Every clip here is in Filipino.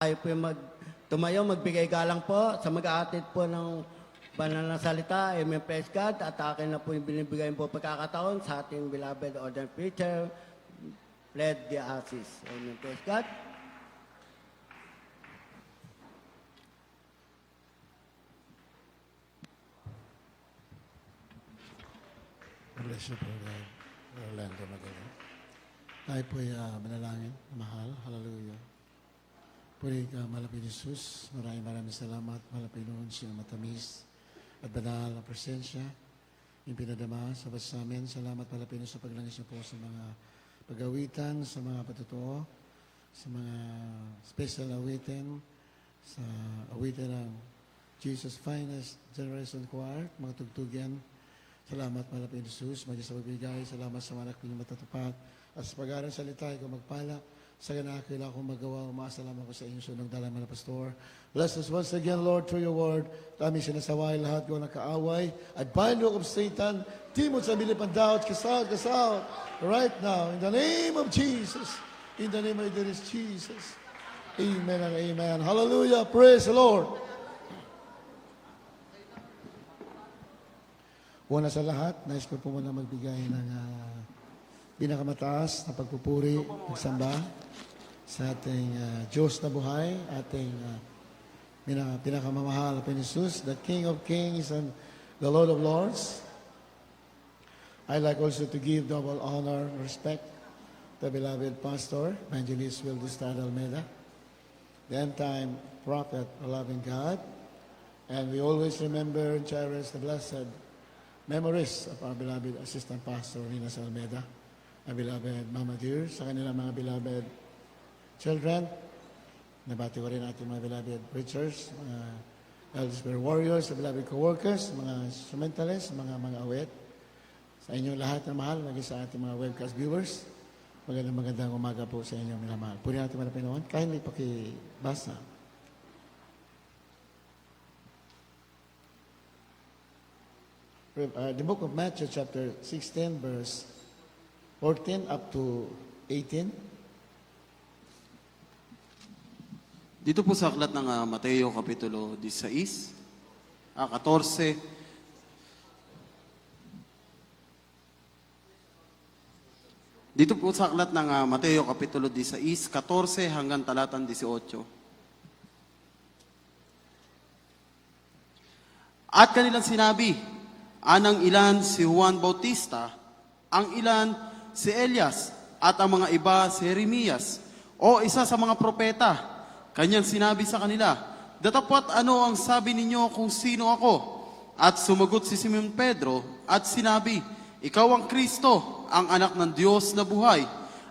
Tayo po tumayo, magbigay galang po sa mag-aatid po ng banal na salita, Amen, praise God. At akin na po yung binibigay po pagkakataon sa ating beloved ordained preacher, Fred de Asis. Amen, praise God. Bless you, Brother Orlando Magaling. Tayo po'y manalangin, mahal. Hallelujah. Puri ka, malapit Jesus. Maraming salamat. Malapit noon siya matamis at banal na presensya. Yung pinadama sa sa amin. Salamat malapit sa paglangis niyo po sa mga pag-awitan, sa mga patutuo, sa mga special awitin, sa awitin ng Jesus Finest Generation Choir, mga tugtugan. Salamat malapit Jesus, maging sa pagbigay. Salamat sa mga anak matatapat. At sa pag-aaral salita, ikaw magpala. Sa ganakila akong magawa, umasalamat ko sa inyo sa nagdalang mga pastor. Bless us once again, Lord, through your word. Kami sinasaway lahat ko nakaaway. At bind of Satan, timot sa bilipan doubt, kasal. Right now, in the name of Jesus. In the name of Jesus. Amen and amen. Hallelujah. Praise the Lord. Una sa lahat, nais ko po muna magbigay ng pinakamataas na pagpupuri, pagsamba sa ating Diyos na buhay, ating pinakamamahal na Jesus, the King of Kings and the Lord of Lords. I'd like also to give double honor and respect to the beloved pastor, Evangelist Wildestad Almeida, the end-time prophet, a loving God, and we always remember and cherish the blessed memories of our beloved Assistant Pastor, Nina Almeida, our beloved Mama Dear, sa kanilang mga beloved children. Nabati ko rin ating mga beloved preachers, mga elders warriors, sa beloved co-workers, mga instrumentalists, mga awit. Sa inyong lahat na mahal, maging sa ating mga webcast viewers, magandang umaga po sa inyong minamahal. Puri natin mga Pinoon, kindly pakibasa. The book of Matthew chapter 16 verse 14 up to 18. Dito po sa aklat ng Mateo Kapitulo 16, 14. Dito po sa aklat ng Mateo Kapitulo 16, 14 hanggang talatang 18. At kanilang sinabi, anang ilan si Juan Bautista, ang ilan si Elias, at ang mga iba si Jeremias, o isa sa mga propeta. Kanyang sinabi sa kanila, datapwat ano ang sabi ninyo kung sino ako? At sumagot si Simon Pedro at sinabi, ikaw ang Kristo, ang anak ng Diyos na buhay.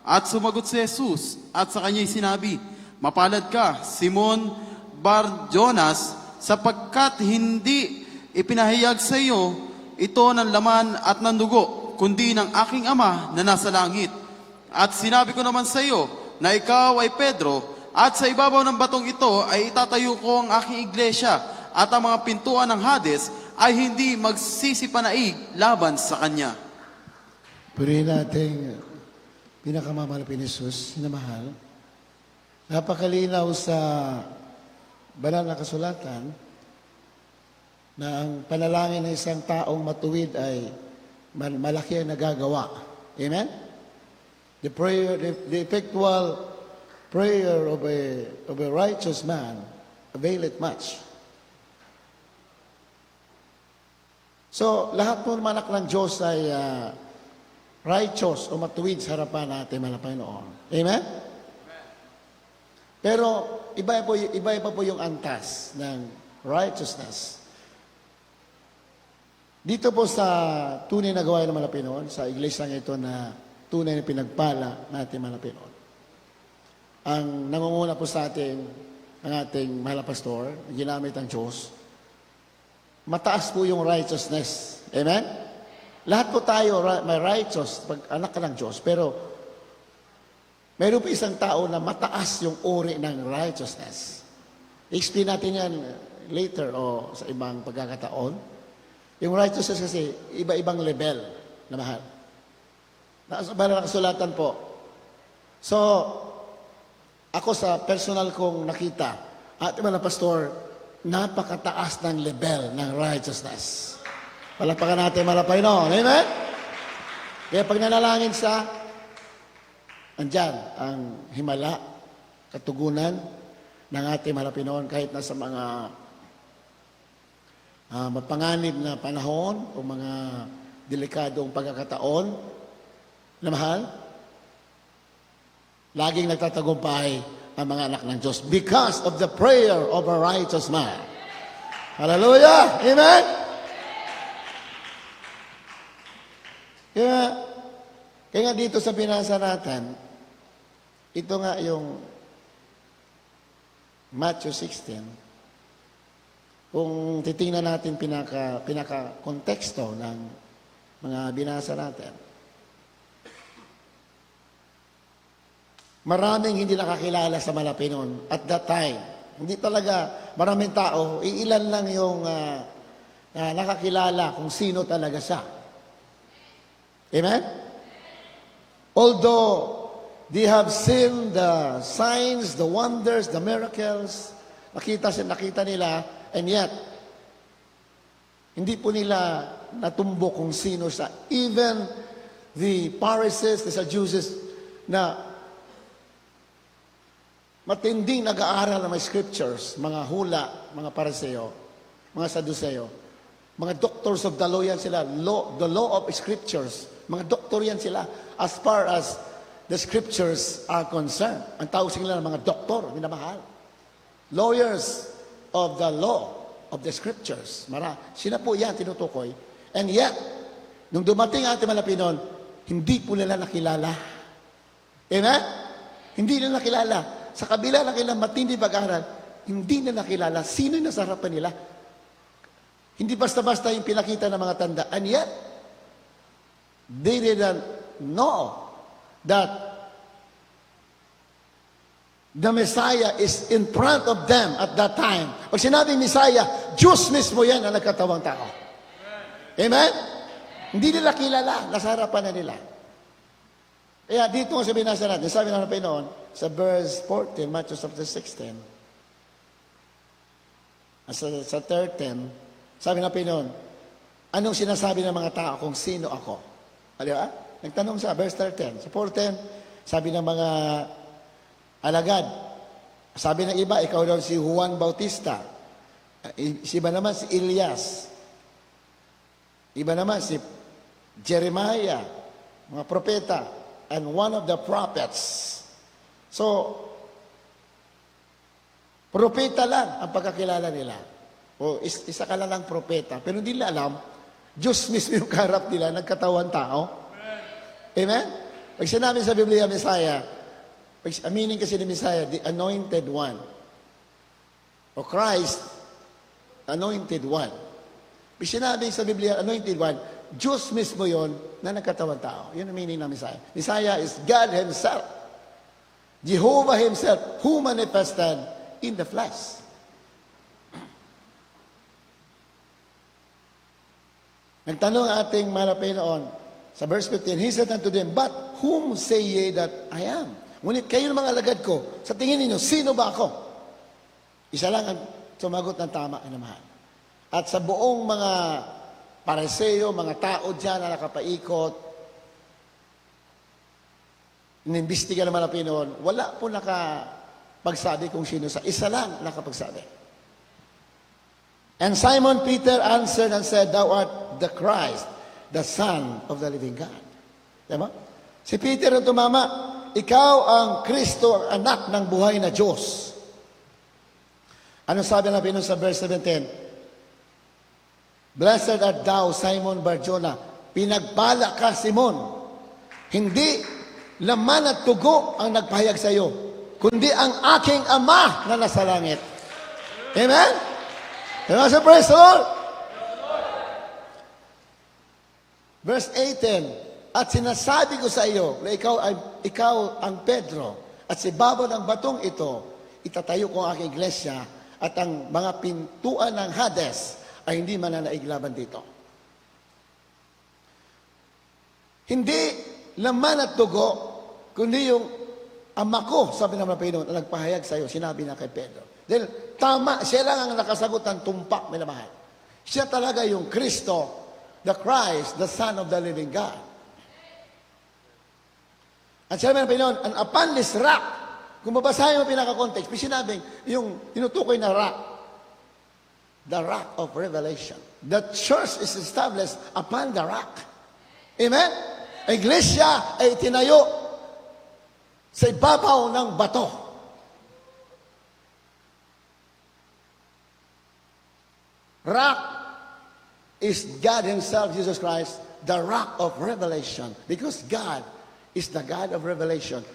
At sumagot si Jesus at sa kanya'y sinabi, mapalad ka, Simon Bar-Jonas, sapagkat hindi ipinahayag sa iyo ito ng laman at ng dugo, kundi ng aking Ama na nasa langit. At sinabi ko naman sa iyo na ikaw ay Pedro, at sa ibabaw ng batong ito ay itatayo ko ang aking iglesia, at ang mga pintuan ng Hades ay hindi magsisipanaig laban sa kanya. Purihin natin pinakamamahal ni Jesus, sinamahal. Napakalinaw sa banal na kasulatan na ang panalangin ng isang taong matuwid ay malaki ang nagagawa. Amen? The prayer, the effectual prayer of a righteous man availeth much. So, lahat po ng anak ng Diyos ay righteous o matuwid sa harapan natin, mga Panginoon. Amen? Pero, iba pa po yung antas ng righteousness. Dito po sa tunay na gawain ng mga Pinoon, sa iglesia ito na tunay na pinagpala natin mga Pinoon. Ang nangunguna po sa atin, ang ating mahal na pastor, ginamit ang Diyos, mataas po yung righteousness. Amen? Lahat po tayo may righteous pag anak ka ng Diyos, pero mayroon po isang tao na mataas yung uri ng righteousness. I-explain natin yan later o sa ibang pagkakataon. Yung righteousness kasi, iba-ibang level na mahal. Nasa banal na kasulatan po. So, Ako sa personal kong nakita, at mga pastor, napakataas ng level ng righteousness. Palakpakan natin mga Panginoon. Amen? Kaya pag nanalangin sa, andyan ang himala, katugunan ng ating mga Panginoon kahit nasa mga mapanganib na panahon o mga delikadong pagkakataon na mahal, laging nagtatagumpay ang mga anak ng Diyos because of the prayer of a righteous man. Hallelujah! Amen? Kaya nga dito sa binasa natin, ito nga yung Matthew 16. Kung titingnan natin pinaka-konteksto ng mga binasa natin, maraming hindi nakakilala sa Malapinon at that time. Hindi talaga, maraming tao, iilan lang yung nakakilala kung sino talaga siya. Amen? Although they have seen the signs, the wonders, the miracles, nakita nila, and yet, hindi po nila natumbok kung sino siya. Even the Pharisees, the Sadducees, na matinding nag-aaral ng mga scriptures, mga hula, mga Pariseo, mga Sadduceo, mga doctors of the law yan sila, the law of scriptures, mga doktor yan sila, as far as the scriptures are concerned. Ang tawag sila ng mga doktor, minamahal. Lawyers of the law of the scriptures. Sila po yan tinutukoy. And yet, nung dumating ating Malapinon, hindi po nila nakilala. Amen? Hindi nila nakilala. Sa kabila ng kailang matindi pag-aaral, hindi nila nakilala sino yung nasa harapan nila. Hindi basta-basta yung pinakita ng mga tanda. And yet, they didn't know that the Messiah is in front of them at that time. Pag sinabing Messiah, Diyos mismo yan ang nagkatawang tao. Amen? Hindi nila kilala, nasa harapan na nila. Kaya dito nga sabihin nasa natin, sabi ng Panginoon, sa verse 14, Matthew chapter 16, sa 13, sabi ng Panginoon, anong sinasabi ng mga tao kung sino ako? Di ba? Nagtanong sa verse 13. Sa 14, sabi ng mga alagad, sabi ng iba, ikaw daw si Juan Bautista. Si iba naman si Elias. Iba naman si Jeremiah, mga propeta, and one of the prophets. So, propeta lang ang pagkakilala nila. O isa ka lang propeta. Pero hindi nila alam, Diyos mismo yung kaharap nila, nagkatawan tao. Amen? Pag sinabi sa Biblia, Messiah, meaning kasi ni Messiah, the anointed one. O Christ, anointed one. Pag sinabi sa Biblia, anointed one, Diyos mismo yon na nagkatawan tao. Yun ang meaning ng Messiah. Messiah is God Himself. Jehovah Himself, who manifested in the flesh. Nagtanong ating malapay noon, sa verse 15, He said unto them, but whom say ye that I am? Ngunit kayo ng mga alagad ko, sa tingin ninyo, sino ba ako? Isa lang ang sumagot ng tama, inamahal. At sa buong mga Pariseo, mga tao dyan na nakapaikot, inimbestiga naman ang Pinoon, wala po nakapagsabi kung sino sa isa lang nakapagsabi. And Simon Peter answered and said, Thou art the Christ, the Son of the living God. Diba? Si Peter ang tumama, ikaw ang Kristo, ang anak ng buhay na Diyos. Ano sabi ng Pinoon sa verse 17? Blessed art thou, Simon Barjona. Pinagpala ka, Simon. Hindi laman at tugo ang nagpahayag sa iyo, kundi ang aking Ama na nasa langit. Amen? Amen? So praise the Lord. Verse 18, at sinasabi ko sa iyo na ikaw ang Pedro, at si baba ng batong ito, itatayo ko ang aking iglesia, at ang mga pintuan ng Hades ay hindi mananaig laban dito. Hindi laman at dugo, kundi yung Ama ko, sabi ng mga Panginoon, ang nagpahayag sa iyo, sinabi na kay Pedro. Dahil tama, siya lang ang nakasagot ng tumpak, minamahal. Siya talaga yung Kristo, the Christ, the Son of the living God. At sabi ng Panginoon, and upon this rock, kung babasahin mo pinaka-context, may sinabing, yung tinutukoy na rock, the rock of revelation. The church is established upon the rock. Amen? Iglesia ay tinayo sa ibabaw ng bato. Rock is God Himself, Jesus Christ, the rock of revelation. Because God is the God of revelation.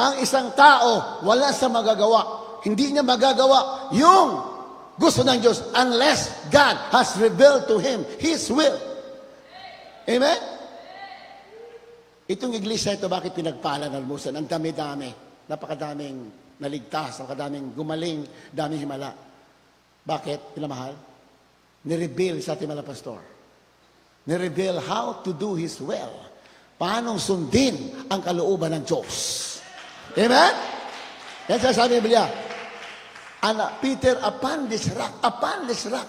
Ang isang tao, wala sa magagawa. Hindi niya magagawa yung gusto ng Diyos unless God has revealed to him His will. Amen? Itong iglesia ito, bakit pinagpala ng almusan? Ang dami-dami. Napakadaming naligtas, napakadaming gumaling, daming himala. Bakit? Pinamahal? Nireveal sa ating mga pastor. Nireveal how to do His will. Paanong sundin ang kalooban ng Diyos. Amen? Yan sabi ng Biblia. And Peter, upon this rock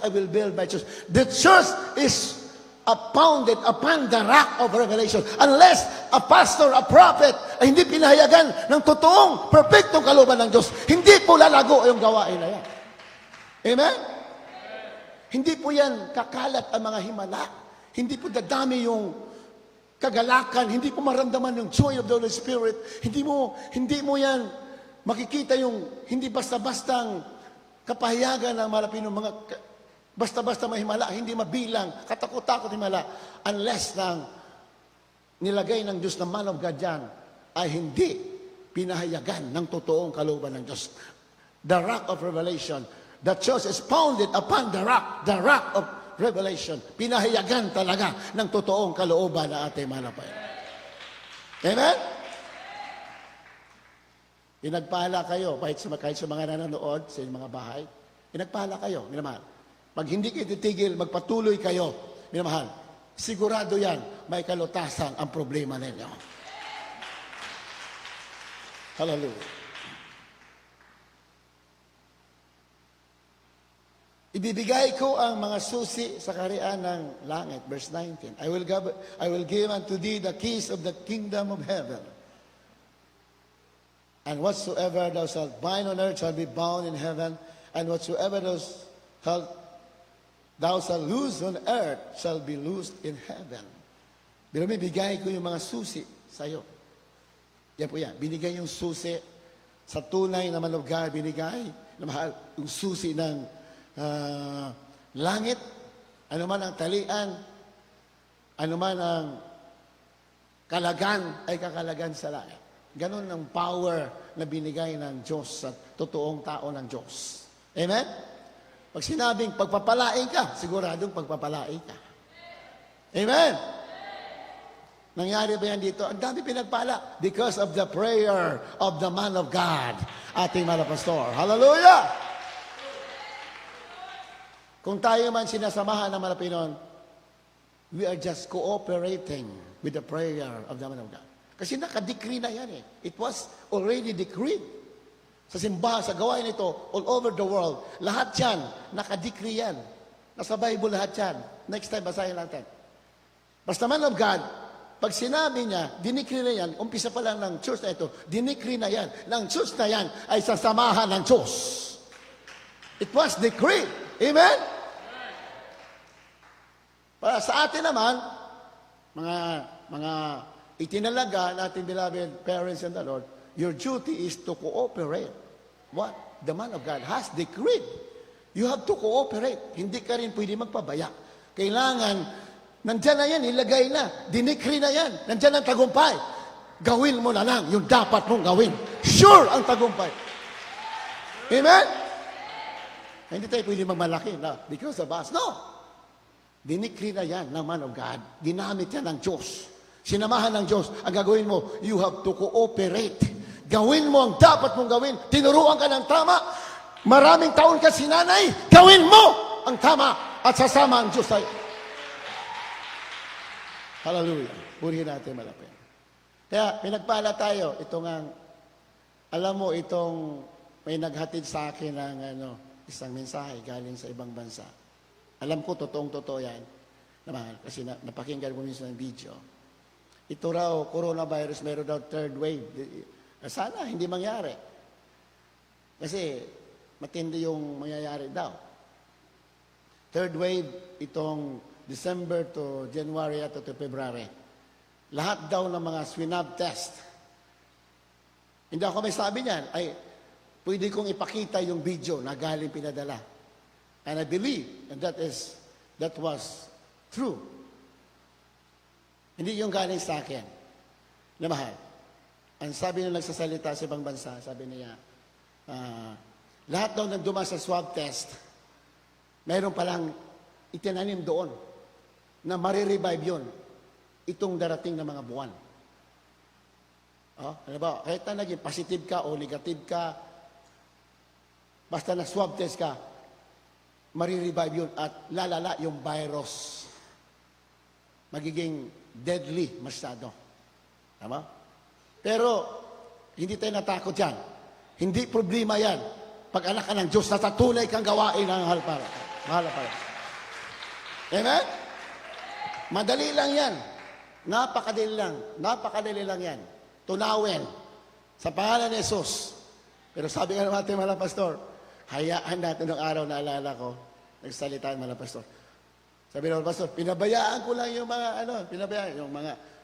I will build my church. The church is founded upon the rock of revelation. Unless a pastor, a prophet, ay hindi pinahayagan ng totoong, perfectong kalooban ng Diyos, hindi po lalago yung gawain na yan. Amen? Hindi po yan kakalat ang mga himala. Hindi po dadami yung kagalakan. Hindi po maramdaman yung joy of the Holy Spirit. Hindi mo yan makikita yung hindi basta-bastang kapahayagan ng malapinong mga basta-basta mahimala, hindi mabilang, katakot-takot himala, unless nang nilagay ng Diyos na man of God yan, ay hindi pinahayagan ng totoong kalooban ng Diyos. The rock of revelation. The church is founded upon the rock of revelation. Pinahayagan talaga ng totoong kalooban na ating manapay. Amen? Pinagpala kayo, kahit sa mga nanonood sa inyong mga bahay, pinagpala kayo, minamahal. Pag hindi kayo titigil, magpatuloy kayo, minamahal, sigurado yan, may kalutasan ang problema ninyo. Hallelujah. Ibibigay ko ang mga susi sa kaharian ng langit. Verse 19. I will give unto thee the keys of the kingdom of heaven. And whatsoever thou shalt bind on earth shall be bound in heaven, and whatsoever thou shalt loose on earth shall be loosed in heaven. Binibigay ko yung mga susi sa iyo. Yan po yan. Binigay yung susi sa tunay na man of God. Binigay na mahal yung susi ng langit, ano man ang talian, ano man ang kalagan, ay kakalagan sa langit. Ganon ang power na binigay ng Diyos sa totoong tao ng Diyos. Amen? Pag sinabing pagpapalain ka, siguradong pagpapalain ka. Amen? Nangyari ba yan dito? Ang dami pinagpala because of the prayer of the man of God, ating mga pastor. Hallelujah! Kung tayo man sinasamahan ng mga Pinoon, we are just cooperating with the prayer of the man of God. Kasi nakadecree na yan eh. It was already decreed. Sa simbahan, sa gawain ito, all over the world, lahat yan, nakadecree yan. Nasa Bible lahat yan. Next time, basahin natin. Basta man of God, pag sinabi niya, dinikri na yan, umpisa pa lang ng church na ito, dinikri na yan, ng church na yan ay sasamahan ng Diyos. It was decreed. Amen? Para sa atin naman, mga itinalaga natin, beloved parents and the Lord, your duty is to cooperate. What the man of God has decreed. You have to cooperate. Hindi ka rin pwede magpabaya. Kailangan, nandyan na yan, ilagay na, dinikri na yan, nandyan ang tagumpay. Gawin mo na lang yung dapat mong gawin. Sure ang tagumpay. Amen? Hindi tayo pwede magmalaki na because of us. No. Dinikri na yan ng man of God. Ginamit yan ng Diyos. Sinamahan ng Diyos. Ang gagawin mo, you have to cooperate. Gawin mo ang dapat mong gawin. Tinuruan ka ng tama. Maraming taon ka sinanay. Gawin mo ang tama at sasama ang Diyos tayo. Hallelujah. Purihin natin malapit. Kaya pinagpala tayo. Ito nga Alam mo, may naghatid sa akin ng isang mensahe galing sa ibang bansa. Alam ko, totoong-totoo yan. Naman, kasi napakinggan ko minsan ng video. Ito raw, coronavirus, meron daw third wave. Sana hindi mangyari. Kasi matindi yung mangyayari daw. Third wave, itong December to January at to February. Lahat daw ng mga swab test. Hindi ako may sabi niyan, ay pwede kong ipakita yung video na galing pinadala. And I believe, and that was true. Hindi yung galing sa akin. Na mahal. Ang sabi nung nagsasalita sa ibang bansa, sabi niya, lahat daw nang dumaan sa swab test, mayroon palang itinanim doon na marirevive yun itong darating na mga buwan. Ano ba? Kahit na naging positive ka o negative ka, basta na swab test ka, marirevive yun at lalala yung virus. Magiging deadly masyado. Tama? Pero, hindi tayo natakot yan. Hindi problema yan. Pag anak ka ng Diyos, natatunay kang gawain ng mahal para. Amen? Madali lang yan. Napakadali lang yan. Tunawin sa pangalan ni Jesus. Pero sabi nga natin, mga pastor, hayaan natin ng araw na alala ko, nagsalita mga pastor. Sabi ng pastor, pinabayaan ko lang yung mga,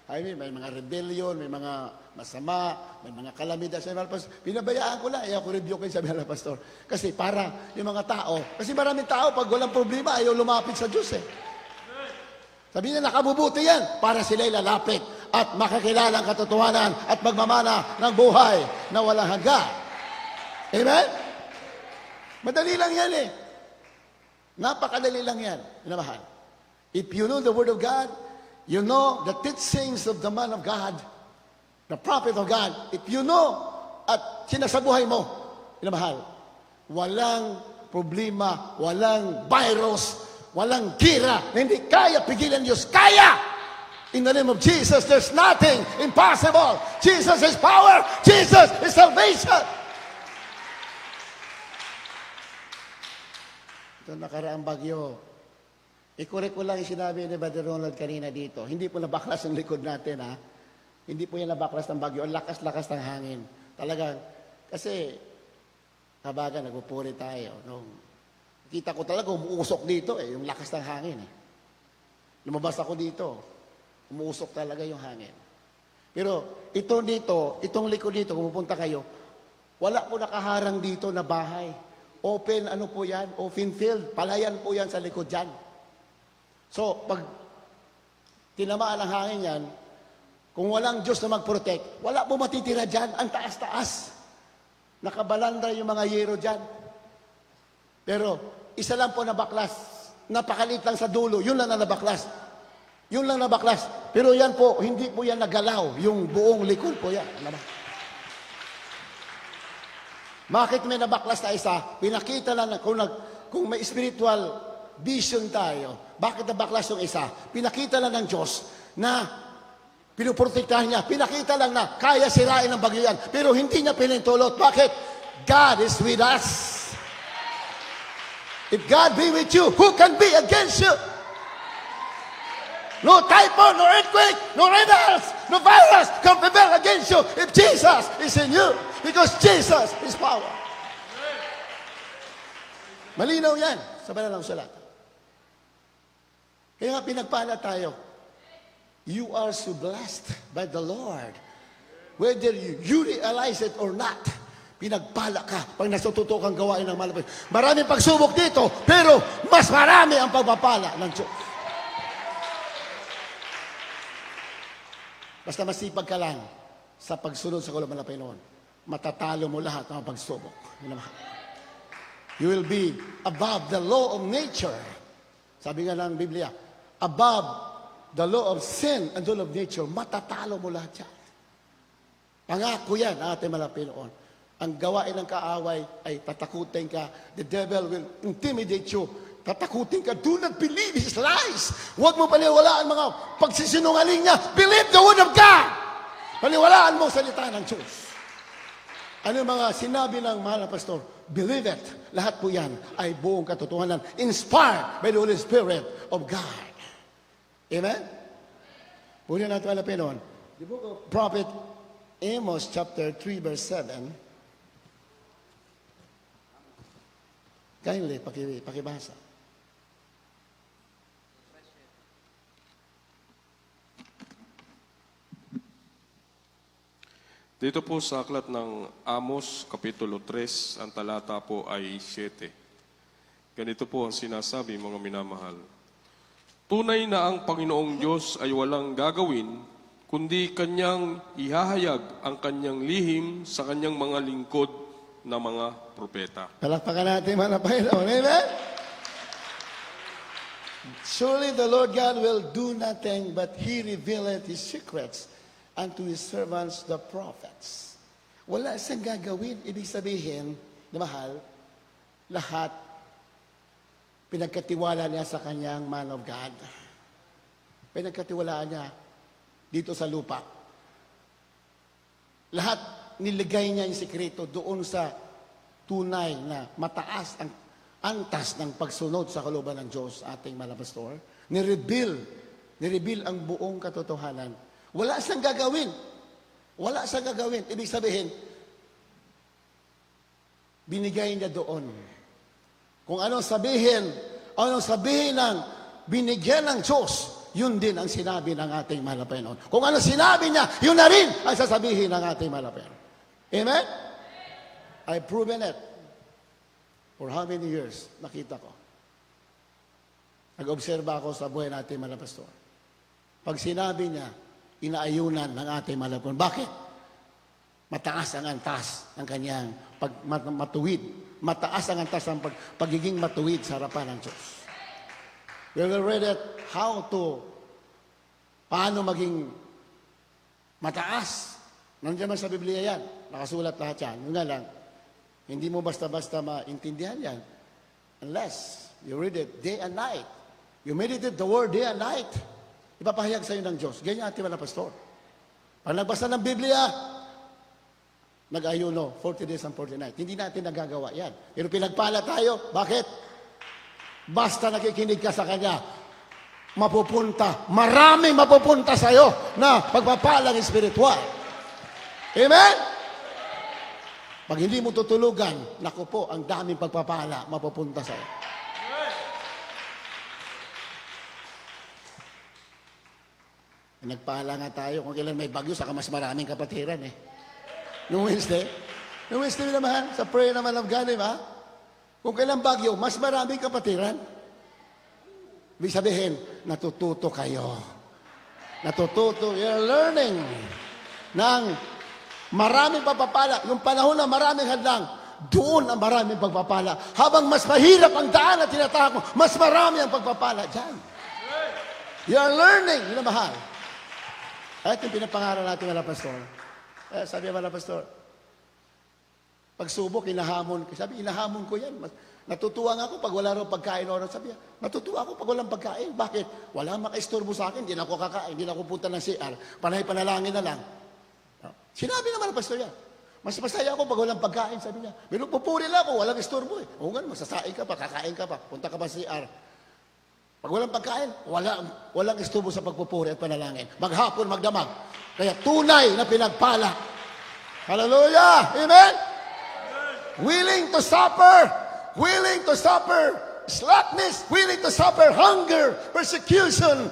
may mga rebellion, may mga masama, may mga kalamidad. Sabi ng pastor, pinabayaan ko lang, ayaw ko review kayo, sabi ng pastor. Kasi para yung mga tao, kasi maraming tao, pag walang problema, ayaw lumapit sa Diyos Sabi niya, nakabubuti yan para sila'y lalapit at makakilala ang katotohanan at magmamana ng buhay na walang hanggan. Amen? Madali lang yan Napakadali lang yan. Minamahal. If you know the Word of God, you know the teachings of the man of God, the prophet of God. If you know at sinasabuhay mo, minamahal, walang problema, walang virus, walang gira na hindi kaya pigilan Diyos. Kaya! In the name of Jesus, there's nothing impossible. Jesus is power. Jesus is salvation. Ito nakaraang bagyo. I-correct ko lang yung sinabi ni Brother Ronald kanina dito. Hindi po nabaklas ang likod natin, Hindi po yan nabaklas ng bagyo. Ang lakas-lakas ng hangin. Talagang, kasi, kabaga, nagpupuri tayo. Kita ko talaga, umuusok dito yung lakas ng hangin Lumabas ako dito, umuusok talaga yung hangin. Pero itong likod dito, kung pupunta kayo, wala po nakaharang dito na bahay. Open, po yan? Open field. Palayan po yan sa likod dyan. So, pag tinamaan ang hangin yan, kung walang Diyos na mag-protect, wala po matitira dyan. Ang taas-taas. Nakabalandra yung mga yero dyan. Pero, isa lang po nabaklas. Napakalit lang sa dulo. Yun lang na nabaklas. Yun lang nabaklas. Pero yan po, hindi po yan nagalaw. Yung buong likod po yan. Bakit may nabaklas na isa? Pinakita lang na kung may spiritual vision tayo, bakit nabaklas yung isa? Pinakita lang ng Diyos na pinuprotektahan niya. Pinakita lang na kaya sirain ng bagyo yan. Pero hindi niya pinintulot. Bakit? God is with us. If God be with you, who can be against you? No typhoon, no earthquake, no raiders, no virus can prevail against you if Jesus is in you. Because Jesus is power. Malinaw yan sa banal ng sulat. Kaya nga pinagpala tayo. You are so blessed by the Lord. Whether you realize it or not. Pinagpala ka pag natututo kang gawain ng malapit. Maraming pagsubok dito, pero mas marami ang pagpapala ng Diyos. Basta masipag ka lang sa pagsunod sa kalooban ng Panginoon, matatalo mo lahat ng pagsubok. You will be above the law of nature. Sabi nga ng Biblia, above the law of sin and the law of nature, matatalo mo lahat yan. Pangako yan ang ating Panginoon. Ang gawain ng kaaway ay tatakutin ka. The devil will intimidate you. Tatakutin ka. Do not believe his lies. Huwag mo paniwalaan mga pagsisinungaling niya. Believe the word of God. Paniwalaan mo salita ng Diyos. Ano yung mga sinabi ng mahal na pastor? Believe it. Lahat po yan ay buong katotohanan. Inspired by the Holy Spirit of God. Amen? Puli natin alapin noon. The book of Prophet Amos chapter 3 verse 7. Kindly, pakibasa. Dito po sa aklat ng Amos, Kapitulo 3, ang talata po ay 7. Ganito po ang sinasabi, mga minamahal. Tunay na ang Panginoong Diyos ay walang gagawin, kundi Kanyang ihahayag ang Kanyang lihim sa Kanyang mga lingkod na mga propeta. Palakpakan natin mga Panginoon. Amen? Surely the Lord God will do nothing but He revealeth His secrets unto His servants, the prophets. Wala siyang gagawin. Ibig sabihin, na mahal, lahat pinagkatiwala niya sa kanyang man of God. Pinagkatiwalaan niya dito sa lupa. Lahat niligay niya yung sikreto doon sa tunay na mataas ang antas ng pagsunod sa kalooban ng Diyos, ating malapastor. Nireveal ang buong katotohanan. Wala siyang gagawin. Wala siyang gagawin. Ibig sabihin, binigay niya doon. Kung anong sabihin ng binigyan ng Diyos, yun din ang sinabi ng ating mahal na Panginoon. Kung ano sinabi niya, yun na rin ang sasabihin ng ating mahal na Panginoon. Amen? I've proven it. For how many years? Nakita ko. Nag-obserba ako sa buhay natin mahal na pastor. Pag sinabi niya, inaayunan ng ating mahal na Panginoon. Bakit? Mataas ang antas ng kanyang matuwid. Mataas ang antas ng pagiging matuwid sa harapan ng Diyos. We will read it, paano maging mataas. Nandiyan man sa Biblia yan. Nakasulat lahat yan. Yung nga lang, hindi mo basta-basta maintindihan yan unless you read it day and night. You meditate the word day and night. Ipapahayag sa iyo ng Diyos. Ganyan ating mga pastor. Pag nagbasa ng Biblia, nag-ayuno, 40 days and 40 nights. Hindi natin nagagawa yan. Pero pinagpala tayo. Bakit? Basta nakikinig ka sa Kanya, maraming mapupunta sa iyo na pagpapalang espiritual. Amen? Pag hindi mo tutulugan, naku po, ang daming pagpapala mapupunta sa iyo. Nagpala nga tayo kung kailan may bagyo, saka mas maraming kapatiran eh. Noong Wednesday naman, sa prayer naman of God, ba? Kung kailan bagyo, mas maraming kapatiran. Ibig sabihin, natututo kayo. You're learning ng maraming pagpapala. Yung panahon na maraming hadlang, doon ang maraming pagpapala. Habang mas mahirap ang daan na tinatahak mo, mas marami ang pagpapala dyan. You're learning, yun ang mahal. At yung pinapangaral natin mga pastor. Sabi mga pastor, pagsubok, inahamon. Sabi, inahamon ko yan. Natutuwa nga ako pag wala raw pagkain oras. Sabi, natutuwa ako pag walang pagkain. Bakit? Wala makaistorbo sa akin. Hindi na ako kakain. Hindi na ako punta ng CR. Panay-panalangin na lang. Sinabi naman ng pastor yan. Mas masaya ako pag walang pagkain. Sabi niya, pero pupuri lang ako. Walang istorbo eh. O nga, masasain ka pa, kakain ka pa. Punta ka pa CR. Pag walang pagkain, walang istubo sa pagpupuri at panalangin. Maghapon, magdamag. Kaya tunay na pinagpala. Hallelujah! Amen? Willing to suffer slackness, willing to suffer hunger, persecution,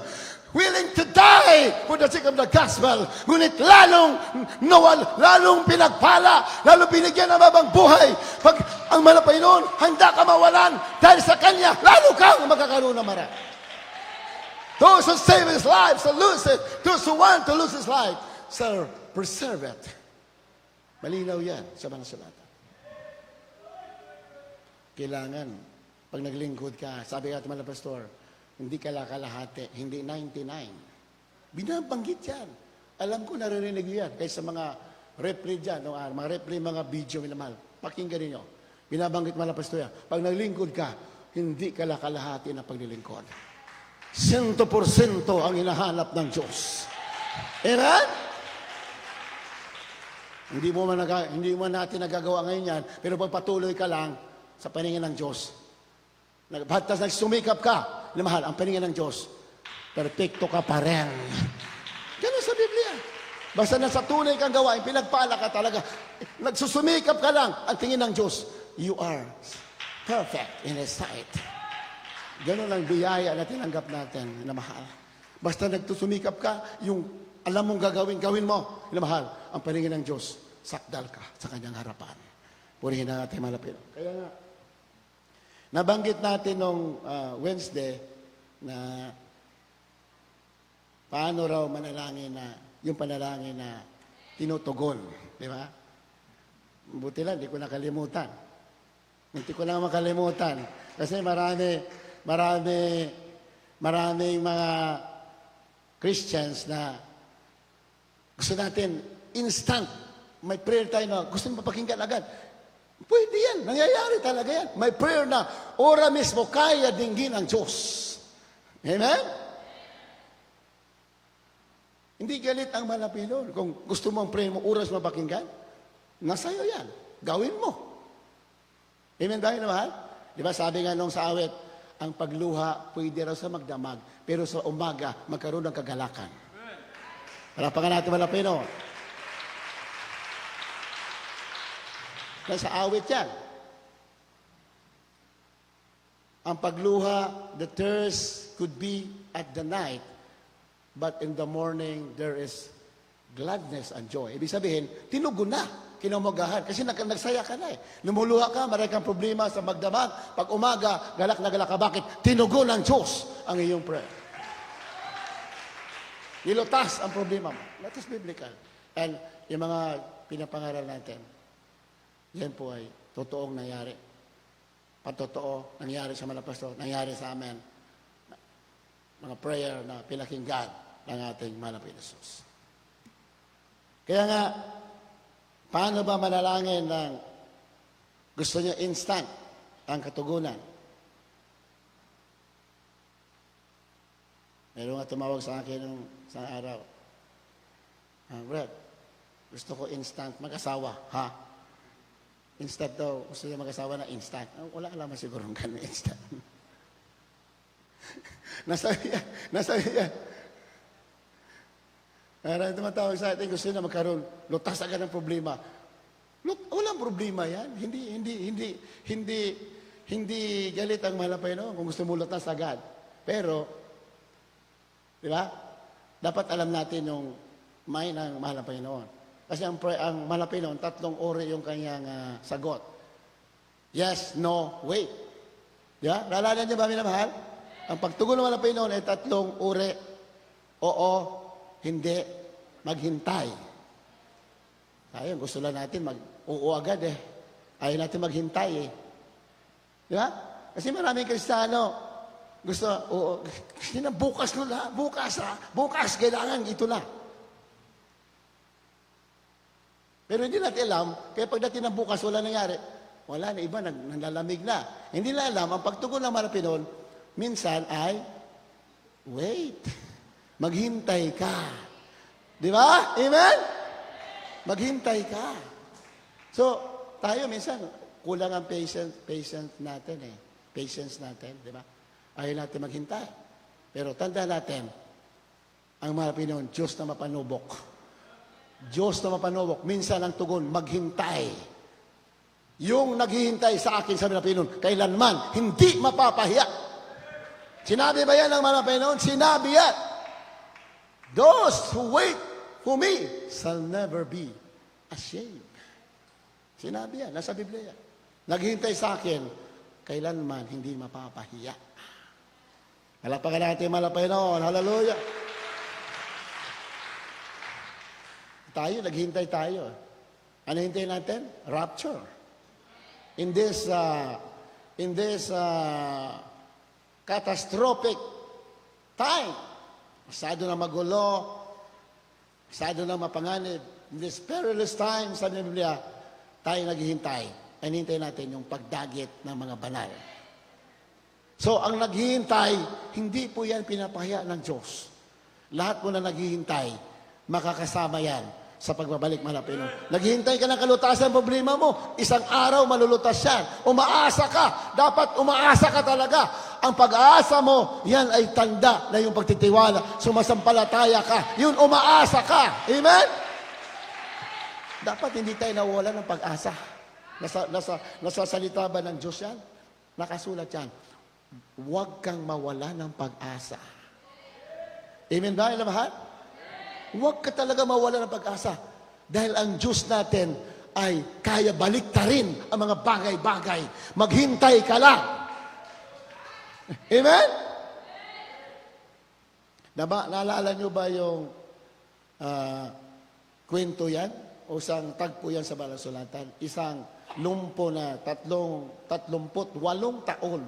willing to die for the sake of the gospel. Ngunit lalong pinagpala, lalong binigyan ng mabang buhay. Pag ang malapay noon, handa ka mawalan dahil sa Kanya, lalo kang magkakaroon ng marami. Those who save his life shall lose it. Those who want to lose his life shall preserve it. Malinaw yan sa mga salata. Kailangan, pag naglingkod ka, sabi ka mga pastor, hindi kalahati, hindi 99. Binabanggit yan. Alam ko, naririnig yan. Kaya sa mga replay dyan, mga replay, mga video, minamahal, pakinggan ninyo. Binabanggit mga pastor yan. Pag naglingkod ka, hindi kalahati na paglilingkod. 100% ang hinahanap ng Diyos. Amen? Hindi mo natin nagagawa ngayon yan, pero pagpatuloy ka lang sa paningin ng Diyos. Batas nagsumikap ka, na mahal, ang paningin ng Diyos, perpekto ka pa rin. Ganun sa Biblia. Basta nasa tunay kang gawain, pinagpala ka talaga. Nagsusumikap ka lang, ang tingin ng Diyos, you are perfect in His sight. Ganun ang biyaya na tinanggap natin, na mahal. Basta nagsusumikap ka, yung alam mong gawin mo, na mahal, ang paningin ng Diyos, sakdal ka sa kanyang harapan. Purihin na natin malapit. Kaya nga, nabanggit natin nung Wednesday na paano raw manalangin na, yung panalangin na tinutugon. Di ba? Buti lang, hindi ko nakalimutan. Hindi ko lang makalimutan. Kasi maraming mga Christians na gusto natin instant. May prayer tayo na gusto nyo mapakinggan agad. Pwede yan. Nangyayari talaga yan. May prayer na ora mismo kaya dinggin ang Diyos. Amen? Hindi galit ang malapilon. Kung gusto mo ang prayer mo, oras mapakinggan, nasa'yo yan. Gawin mo. Amen ba yun, mahal? Di ba sabi nga nung sa awit, ang pagluha pwede raw sa magdamag, pero sa umaga magkaroon ng kagalakan. Palapakan natin malapino. Nasa awit yan. Ang pagluha, the thirst could be at the night, but in the morning, there is gladness and joy. Ibig sabihin, tinugon na, kinamagahan. Kasi nagsaya ka na eh. Lumuluha ka, maray kang problema sa magdamag. Pag umaga, galak na galak ka. Bakit? Tinugon ng Diyos ang iyong prayer. Nilutas ang problema mo. That is biblical. And yung mga pinapangaral natin, yan po ay totoong nangyari. Patotoo, nangyari sa mga pastor, nangyari sa amin. Mga prayer na pinakinggan ng ating mahal na Jesus. Kaya nga, paano ba manalangin ng gusto niya instant ang katugunan? Meron nga tumawag sa akin ng isang araw. Brad, gusto ko instant mag-asawa, ha? Instant daw, gusto niya mag-asawa na instant. Wala alam siguro ng gano'n instant. Nasabi yan. Marami tumatawag sa atin, gusto niya magkaroon, lutas agad ng problema. Walang problema yan. Hindi galit ang mahal na Panginoon kung gusto mo lutas agad. Pero, di ba? Dapat alam natin yung mind ng mahal na Panginoon. Kasi ang mahal na Panginoon, 3 uri yung kanyang sagot. Yes, no, wait. Di ba? Naalala niyo ba, minamahal? Ang pagtugon ng mahal na Panginoon ay 3 uri. Oo, hindi, maghintay. Tayo, gusto lang natin mag-oo agad eh. Ayaw natin maghintay eh. Di ba? Kasi maraming Kristiyano, gusto, oo, kasi na bukas na, bukas, kailangan ito na. Pero hindi natin alam, kaya pagdating ng bukas, wala nangyari. Wala na, iba, nalalamig na. Hindi na alam, ang pagtugon ng Marapinon, minsan ay, wait, maghintay ka. Di ba? Amen? Maghintay ka. So, tayo minsan, kulang ang patience natin eh. Patience natin, di ba? Ayaw natin maghintay. Pero tanda natin, ang Marapinon, Diyos na mapanubok. Diyos na mapanubok. Minsan ang tugon, maghintay. Yung naghihintay sa akin, sabi ng Panginoon, kailanman, hindi mapapahiya. Sinabi ba yan ng mga Panginoon? Sinabi yan. Those who wait for me shall never be ashamed. Sinabi yan, nasa Biblia yan. Naghihintay sa akin, kailanman hindi mapapahiya. Palapakan natin mga Panginoon. Hallelujah. Tayo, naghihintay tayo. Ano hintay natin? Rapture. In this catastrophic time, masyado na magulo, masyado na mapanganib, in this perilous time, sabi ng Biblia, tayo naghihintay. Hinintay natin yung pagdagit ng mga banal. So, ang naghihintay, hindi po yan pinapahiya ng Diyos. Lahat mo na naghihintay, makakasama yan sa pagbabalik, mahal na Panginoon. Naghihintay ka ng kalutasan ng problema mo. Isang araw malulutas yan. Umaasa ka. Dapat umaasa ka talaga. Ang pag-aasa mo, yan ay tanda na yung pagtitiwala. Sumasampalataya ka. Yun, umaasa ka. Amen? Dapat hindi tayo nawala ng pag-asa. Nasa salita ba ng Diyos yan? Nakasulat yan. Huwag kang mawala ng pag-asa. Amen ba, mahal? Huwag ka talaga mawala ng pag-asa. Dahil ang Diyos natin ay kaya baliktarin ang mga bagay-bagay. Maghintay ka lang. Amen? Naalala nyo ba yung kwento yan? O isang tagpo yan sa Balasulatan? Isang lumpo na 38 taon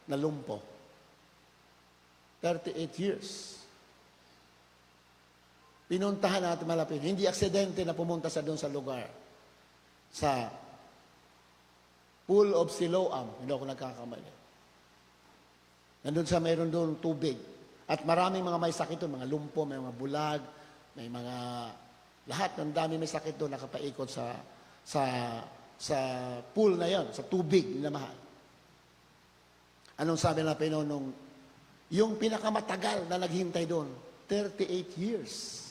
na lumpo. 38 years. Pinuntahan natin malapit. Hindi aksidente na pumunta sa doon sa lugar. Sa Pool of Siloam. Hindi ako nagkakamali. Nandun sa mayroon doon tubig. At maraming mga may sakit doon. Mga lumpo, may mga bulag, may mga lahat ng dami may sakit doon nakapaikot sa pool na yon, sa tubig na mahal. Anong sabi na Panginoon yung pinakamatagal na naghintay doon? 38 years.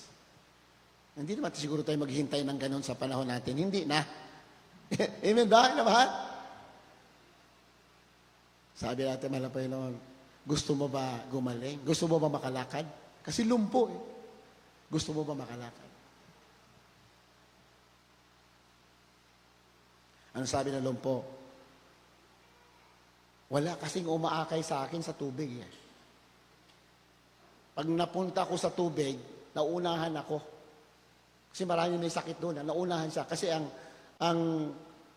Hindi naman siguro tayo maghintay ng ganun sa panahon natin. Hindi na. Amen ba? Mahal? Sabi natin, mahal na Panginoon, gusto mo ba gumaling? Gusto mo ba makalakad? Kasi lumpo eh. Gusto mo ba makalakad? Ano sabi ng lumpo? Wala kasing umaakay sa akin sa tubig eh. Pag napunta ko sa tubig, naunahan ako. Kasi marami may sakit doon, naunahan siya. Kasi ang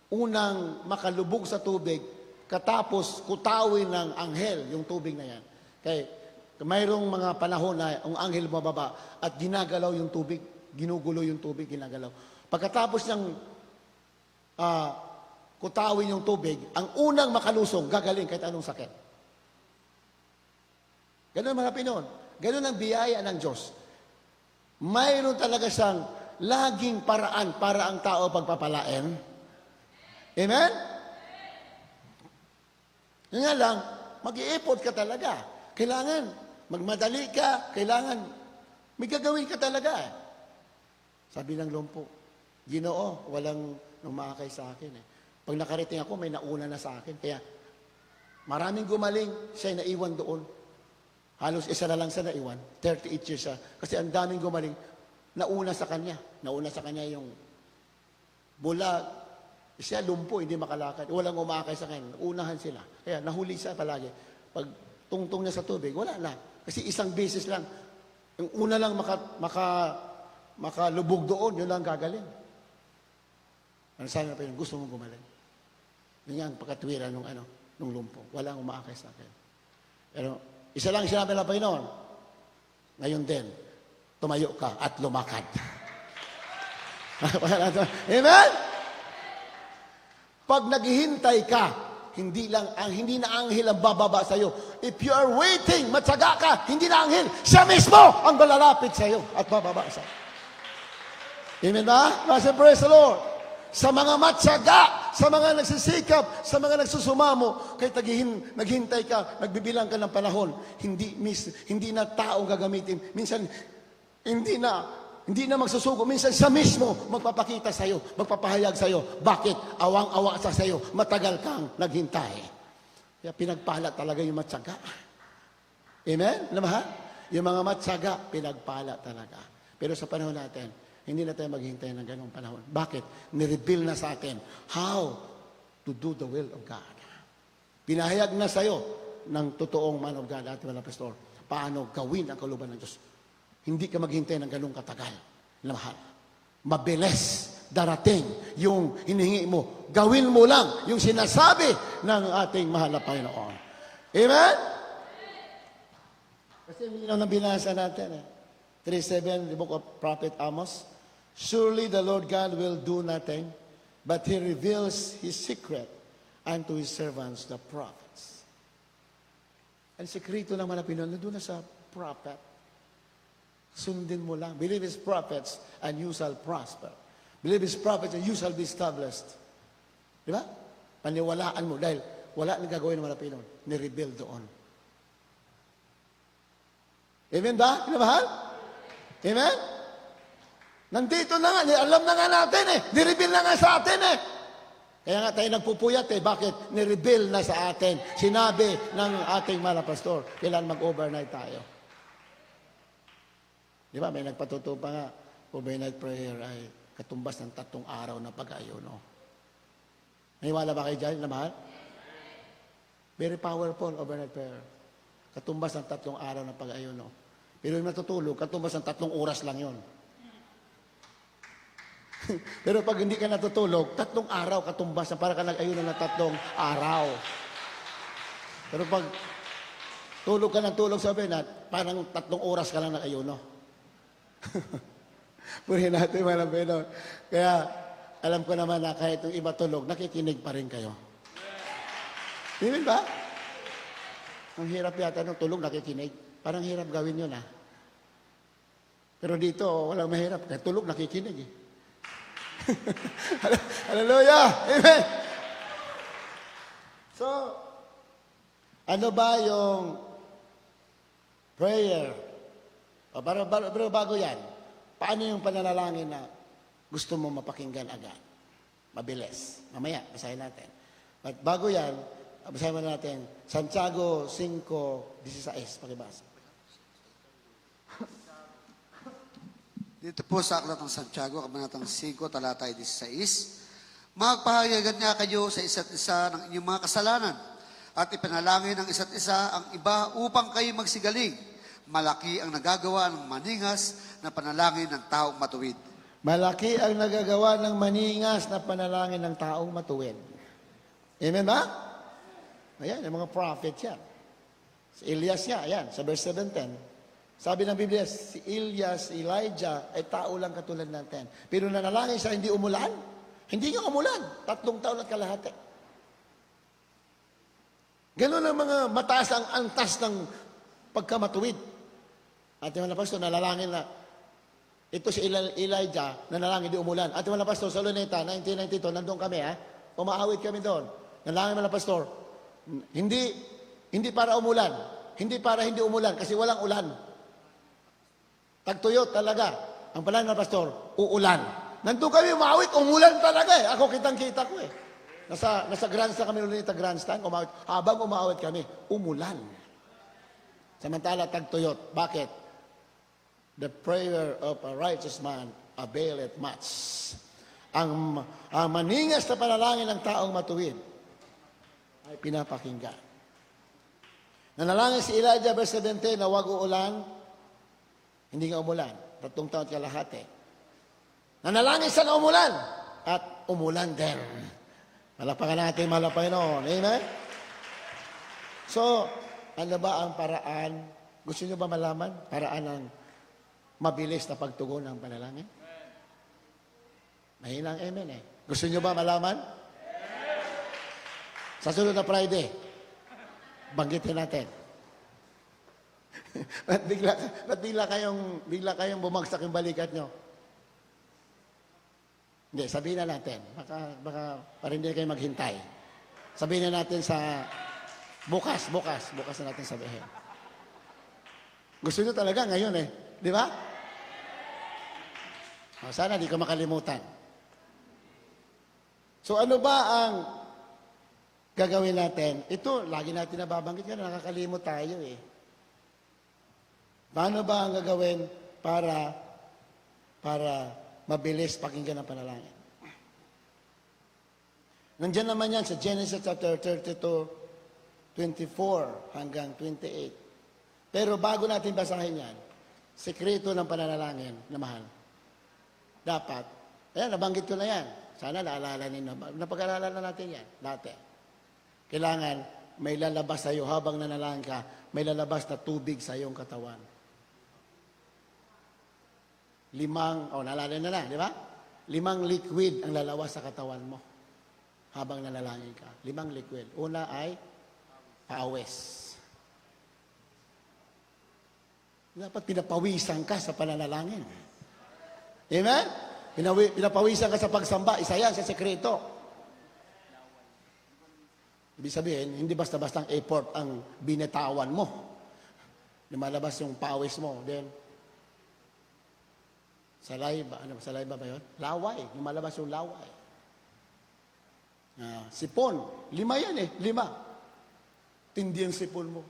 unang makalubog sa tubig, katapos kutawin ng anghel yung tubig na yan. Kaya mayroong mga panahon na ang anghel mababa at ginagalaw yung tubig, ginugulo yung tubig, ginagalaw. Pagkatapos ng kutawin yung tubig, ang unang makalusong, gagaling kahit anong sakit. Ganun mga Pinoon. Ganun ang biyaya ng Diyos. Mayroon talaga siyang laging paraan para ang tao pagpapalain. Amen? Yun nga lang, mag-iipot ka talaga. Kailangan magmadali ka, kailangan may gagawin ka talaga. Sabi ng lumpo, Ginoo, walang umakay sa akin eh. Pag nakarating ako, may nauna na sa akin. Kaya maraming gumaling, siya naiwan doon. Halos isa na lang siya naiwan. 38 years siya. Kasi ang daming gumaling, nauna sa kanya. Nauna sa kanya yung bulag. Siya lumpo, hindi makalakad. Walang umakay sa kanya. Unahan sila. Kaya nahuli siya palagi. Pag tungtong niya sa tubig, wala na. Kasi isang beses lang. Yung una lang makalubog doon, yun lang gagaling. Ano sabi na pa yun? Gusto mong gumaling. Yun nga ang pagkatwira nung lumpo. Walang umaakay sa akin. Pero isa lang sinabi ng Panginoon. Ngayon din, tumayo ka at lumakad. Amen? Pag naghihintay ka, hindi na anghel ang bababa sa iyo. If you are waiting, matyaga ka, hindi na anghel, siya mismo ang balalapit sa iyo at bababa sa iyo. Amen ba? Praise the Lord. Sa mga matyaga, sa mga nagsisikap, sa mga nagsusumamo, kahit naghintay ka, nagbibilang ka ng panahon, hindi na tao gagamitin. Minsan, hindi na magsusugo. Minsan siya mismo magpapakita sa iyo, magpapahayag sa iyo. Bakit? Awang-awa sa iyo. Matagal kang naghintay. Kaya pinagpala talaga yung matyaga. Amen? Namahal? Yung mga matyaga, pinagpala talaga. Pero sa panahon natin, hindi na tayo maghintay ng ganong panahon. Bakit? Nireveal na sa atin how to do the will of God. Pinahayag na sa iyo ng totoong man of God, ating mga pastor, paano gawin ang kalooban ng Diyos. Hindi ka maghintay ng ganong katagal. Mahal. Mabilis darating yung hinihingi mo. Gawin mo lang yung sinasabi ng ating mahal na Panginoon. Amen? Kasi yun ang binasa natin. 3:7, the book of Prophet Amos. Surely the Lord God will do nothing, but He reveals His secret unto His servants, the prophets. Ang sekreto ng mga Pinoy, doon na sa prophet. Sundin mo lang. Believe His prophets and you shall prosper. Believe His prophets and you shall be established. Di ba? Paniwalaan mo dahil wala nang gagawin ng mga Pinoy. Ni-rebuild doon. Amen ba? Kinamahal? Amen? Nandito na nga. Alam na nga natin eh. Ni-rebuild na nga sa atin eh. Kaya nga tayo nagpupuyat eh. Bakit? Ni-rebuild na sa atin. Sinabi ng ating mga pastor, kailan mag-overnight tayo. Di ba? May nagpatuto pa nga. Overnight prayer ay katumbas ng 3 araw na pag-ayuno. Naniwala ba kayo dyan, na mahal? Very powerful overnight prayer. Katumbas ng 3 araw na pag-ayuno. Pero yung matutulog, katumbas ng 3 oras lang yon. Pero pag hindi ka natutulog, 3 araw katumbas na para ka nag-ayuno ng 3 araw. Pero pag tulog ka ng tulog, sabi na, parang 3 oras ka lang nag-ayuno. Purihin natin mga Pinoy. Kaya, alam ko naman na kahit yung iba tulog, nakikinig pa rin kayo. Hindi ba? Ang hirap yata nung tulog, nakikinig. Parang hirap gawin yun, Pero dito, walang mahirap. Kahit tulog, nakikinig, Hallelujah! Amen! So, ano ba yung prayer? Pero bago yan, paano yung pananalangin na gusto mo mapakinggan agad? Mabilis. Mamaya, basahin natin. But bago yan, basahin mo natin, Santiago 5:16. Pakibasa. Dito po sa Aklat ng Santiago, Kabanatang 5, talata 16, magpahayagan niya kayo sa isa't isa ng inyong mga kasalanan at ipanalangin ng isa't isa ang iba upang kayo magsigaling. Malaki ang nagagawa ng maningas na panalangin ng taong matuwid. Malaki ang nagagawa ng maningas na panalangin ng taong matuwid. Amen ba? Ayan, yung mga prophet yan. Si Elias yan, ayan, sa verse 7:10. Sabi ng Biblia, si Elias, Elijah, ay tao lang katulad natin. Pero nanalangin siya, hindi umulan. Hindi nga umulan. 3 taon at kalahati. Ganun ang mga mataas ang antas ng pagkamatuwid. At yung mga pastor, nalalangin na, ito si Elijah, nanalangin, hindi umulan. At yung mga pastor, sa Luneta, 1992, nandun kami, umaawit kami doon. Nanalangin mga pastor, hindi para umulan. Hindi para hindi umulan, kasi walang ulan. Tagtuyot talaga. Ang pala ng pastor, uulan. Nandun kami umawit, umulan talaga Ako kitang-kita ko Nasa grandstand kami ulit sa grandstand, umawit. Habang umawit kami, umulan. Samantala, tagtuyot. Bakit? The prayer of a righteous man availeth much. Ang maningas na panalangin ng taong matuwid ay pinapakinggan. Nanalangin si Elijah, verse 17, na wag uulan, hindi nga umulan. 3 taon at kalahati. Nanalangin siya na umulan. At umulan din. Malapakan natin, malapay noon. Amen? So, ano ba ang paraan? Gusto niyo ba malaman? Paraan ng mabilis na pagtugon ng panalangin? Mahinang amen Gusto niyo ba malaman? Sa sunod na Friday, banggitin natin. Ba't bigla kayong bumagsak yung balikat nyo? Hindi, sabihin na natin. Baka para hindi kayo maghintay. Sabihin na natin sa bukas na natin sabihin. Gusto nyo talaga ngayon Di ba? Sana di ko makalimutan. So ano ba ang gagawin natin? Ito, lagi natin nababanggit ka, nakakalimot tayo Paano ba ang gagawin para mabilis pakinggan ang panalangin? Nandiyan naman yan sa Genesis chapter 32, 24 hanggang 28. Pero bago natin basahin yan, sekreto ng pananalangin na mahal. Dapat, nabanggit ko na yan. Sana naalala ninyo. Napag-alala na natin yan dati. Kailangan may lalabas sa iyo habang nanalangin ka, may lalabas na tubig sa iyong katawan. 5, naalala na, di ba? 5 liquid ang lalawas sa katawan mo habang nanalangin ka. 5 liquid. Una ay pawis. Dapat pinapawisan ka sa pananalangin. Amen? Pinapawisan ka sa pagsamba. Isa yan sa sekreto. Ibig sabihin, hindi basta-bastang effort ang binitawan mo. Lumalabas yung pawis mo. Then, salayba. Ano, salayba ba yun? Laway. Lumalabas yung laway. Sipon. 5 yan eh. 5. Tindi ang sipon mo.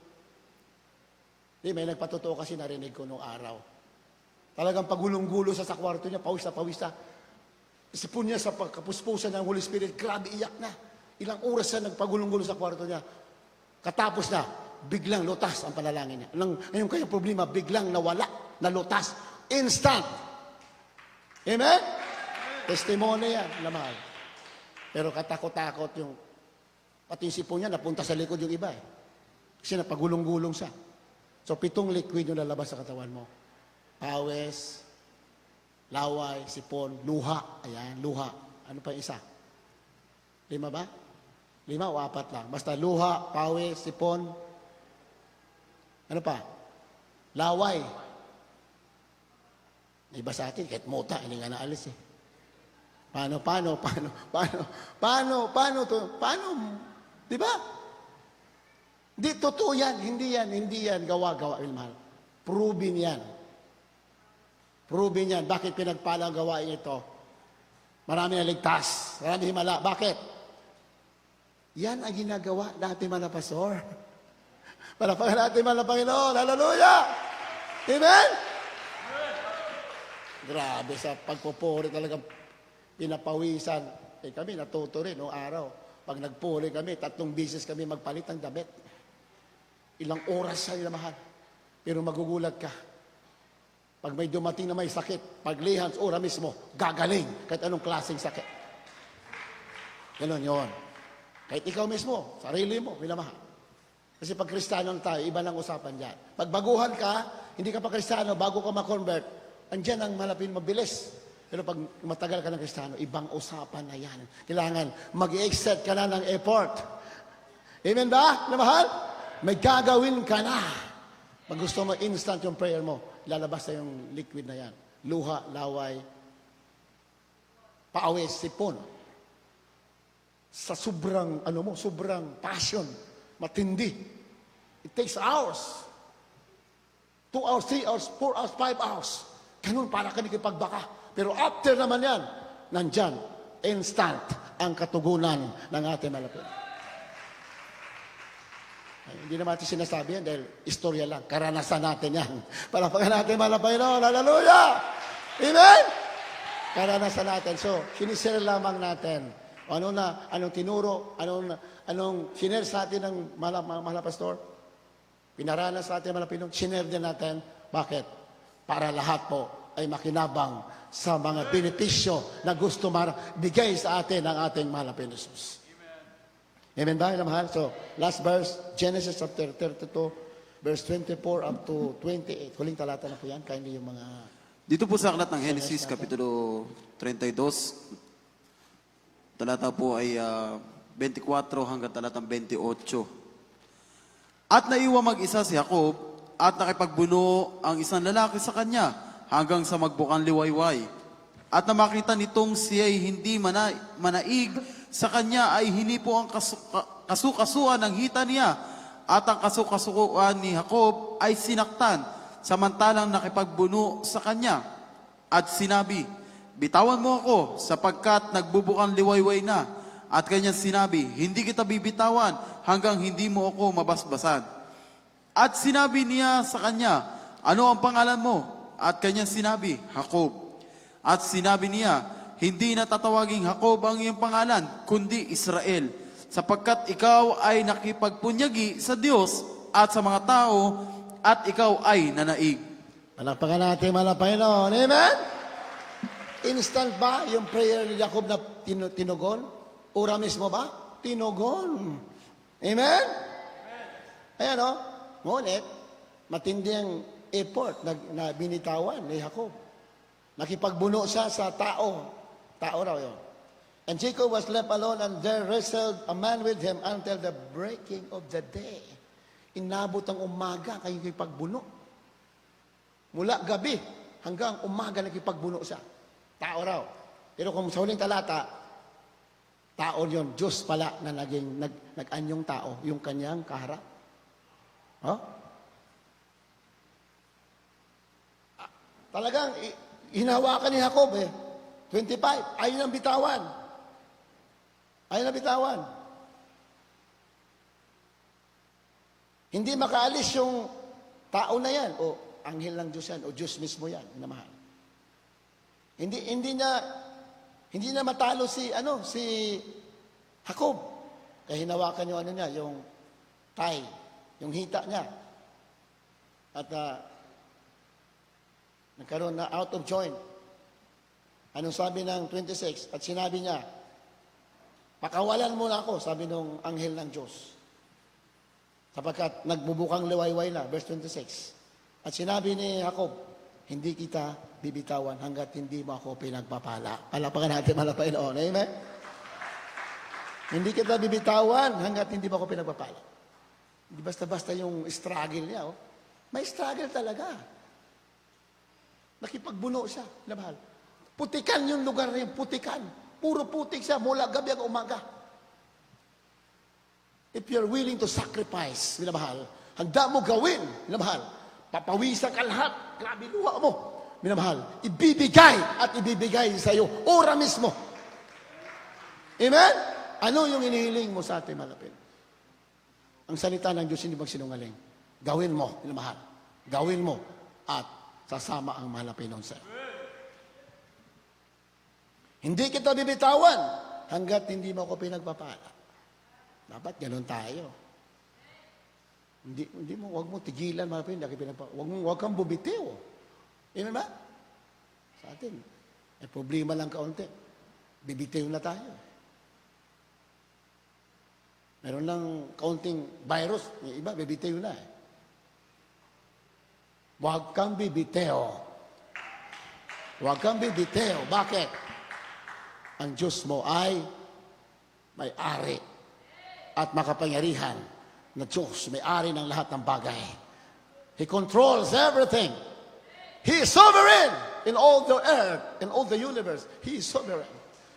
May nagpatotoo kasi narinig ko nung araw. Talagang pagulong-gulo sa kwarto niya, pawis na pawis na. Sipon niya sa pagkapuspusan ng Holy Spirit, grabe iyak na. Ilang oras na nagpagulong-gulo sa kwarto niya. Katapos na, biglang lutas ang panalangin niya. Ngayon kaya problema, biglang nawala, nalutas. Instant. Amen? Testimony yan, lamahal. Pero katakot-takot yung, pati yung sipon niya, napunta sa likod yung iba eh. Kasi napagulong-gulong siya. So, 7 liquid yung lalabas sa katawan mo. Pawis, laway, sipon, luha. Ayan, luha. Ano pa yung isa? 5 ba? 5 o 4 lang. Basta luha, pawis, sipon. Ano pa? Laway. Iba sa atin, kahit mota, hindi nga naalis eh. Paano? Di ba? Di, totoo yan. Hindi yan gawa-gawa, mahal. Proven yan. Bakit pinagpala ang gawain ito? Marami na ligtas. Marami himala. Bakit? Yan ang ginagawa natin, mga pastor. Palapakan natin, mga Panginoon. Hallelujah! Amen? Grabe sa pagpupuri talagang pinapawisan. Kami natuto rin noong araw. Pag nagpuri kami, 3 beses kami magpalit ng damit. Ilang oras sa mahal. Pero magugulat ka. Pag may dumating na may sakit, paglihan sa ora mismo, gagaling. Kahit anong klaseng sakit. Ganon yun. Kahit ikaw mismo, sarili mo, minamahal. Kasi pag Kristiyano tayo, iba lang usapan dyan. Pag baguhan ka, hindi ka pa Kristiyano, bago ka ma-convert, andyan ang malapit mabilis. Pero pag matagal ka ng Kristiyano, ibang usapan na yan. Kailangan mag-exert ka na ng effort. Amen ba, minamahal? May gagawin ka na. Pag gusto mo instant yung prayer mo, lalabas na yung liquid na yan. Luha, laway, paawis, sipon. Sa sobrang, sobrang passion, matindi. It takes hours. 2 hours, 3 hours, 4 hours, 5 hours. Ganun para ka nakikipagbaka. Pero after naman yan, nandyan, instant ang katugunan ng ating malapit. Hindi naman natin sinasabi yan dahil istorya lang. Karanasan natin yan. Palapakan natin, mga Panginoon. Hallelujah! Amen? Karanasan natin. So, sinishare lamang natin. Anong tinuro, anong sinare sa atin ng mga pastor? Pinaranas sa atin, mga Panginoon. Sinare din natin. Bakit? Para lahat po ay makinabang sa mga benepisyo na gusto bigay sa atin ng ating mahal na Panginoon. Amen ba, mahal? So, last verse, Genesis chapter 32, verse 24 up to 28. Huling talata na po yan, kindly yung mga... Dito po sa aklat ng Genesis, Kapitulo 32, talata po ay 24 hanggang talatang 28. At naiwa mag-isa si Jacob, at nakipagbuno ang isang lalaki sa kanya, hanggang sa magbukang liwayway. At na makita nitong siya'y hindi manaig, sa kanya ay hinipo ang kasukasuan ng hita niya, at ang kasukasuan ni Jacob ay sinaktan, samantalang nakipagbuno sa kanya. At sinabi, bitawan mo ako, sapagkat nagbubukang liwayway na. At kanyang sinabi, hindi kita bibitawan hanggang hindi mo ako mabasbasan. At sinabi niya sa kanya, ano ang pangalan mo? At kanyang sinabi, Jacob. At sinabi niya, hindi na tatawaging Jacob ang iyong pangalan, kundi Israel, sapagkat ikaw ay nakipagpunyagi sa Diyos at sa mga tao, at ikaw ay nanaig. Palakpakan natin, mga Panginoon. Amen? Instant ba yung prayer ni Jacob na tinugon? Ura mismo ba? Tinugon. Amen? Ayan o. Ngunit, matindi ang effort na binitawan ni Jacob. Nakipagbuno siya sa tao. Tao raw yun. And Jacob was left alone, and there wrestled a man with him until the breaking of the day. Inabot ang umaga, kayo pagbuno. Mula gabi hanggang umaga nakipagbuno siya. Tao raw. Pero kung sa huling talata, tao yon, Diyos pala na nag-anyong tao, yung kanyang kaharap. Huh? Talagang hinawakan ni Jacob 25, ayaw nang bitawan. Ayaw nang bitawan. Hindi makaalis yung tao na yan, o anghel ng Diyos yan, o Diyos mismo yan, minamahal. Hindi na matalo si Jacob. Kaya hinawakan yung yung tie, yung hita niya. At nagkaroon na out of joint. Anong sabi ng 26? At sinabi niya, pakawalan mo na ako, sabi ng anghel ng Diyos. Sapagkat nagbubukang liwayway na, verse 26. At sinabi ni Jacob, hindi kita bibitawan hanggat hindi mo ako pinagpapala. Palapakan natin, malapain. Amen? Hindi kita bibitawan hanggat hindi mo ako pinagpapala. Hindi basta-basta yung struggle niya. May struggle talaga. Nakipagbuno siya, labahal. Putikan yung lugar na yun, putikan. Puro putik siya, mula gabi ang umaga. If you're willing to sacrifice, minamahal, handa mo gawin, minamahal, papawisan ka lahat, grabe luha mo, minamahal, ibibigay at ibibigay sa iyo, ora mismo. Amen? Ano yung inihiling mo sa ating malapit? Ang salita ng Diyos hindi magsinungaling. Gawin mo, minamahal. Gawin mo at sasama ang malapit nun sa iyo. Hindi kita bibitawan hanggat hindi mo ako pinagpapala. Dapat ganun tayo. Hindi mo, wag mo tigilan, malapit, wag kang bumitiw. Amen ba? Sa atin, may problema lang kaunti. Bibitiw na tayo. Meron lang kaunting virus, yung iba, bibitiw na Wag kang bibitiw. Wag kang bibitiw. Bakit? Ang Diyos mo ay may-ari at makapangyarihan na Diyos, may-ari ng lahat ng bagay. He controls everything. He is sovereign in all the earth, in all the universe. He is sovereign.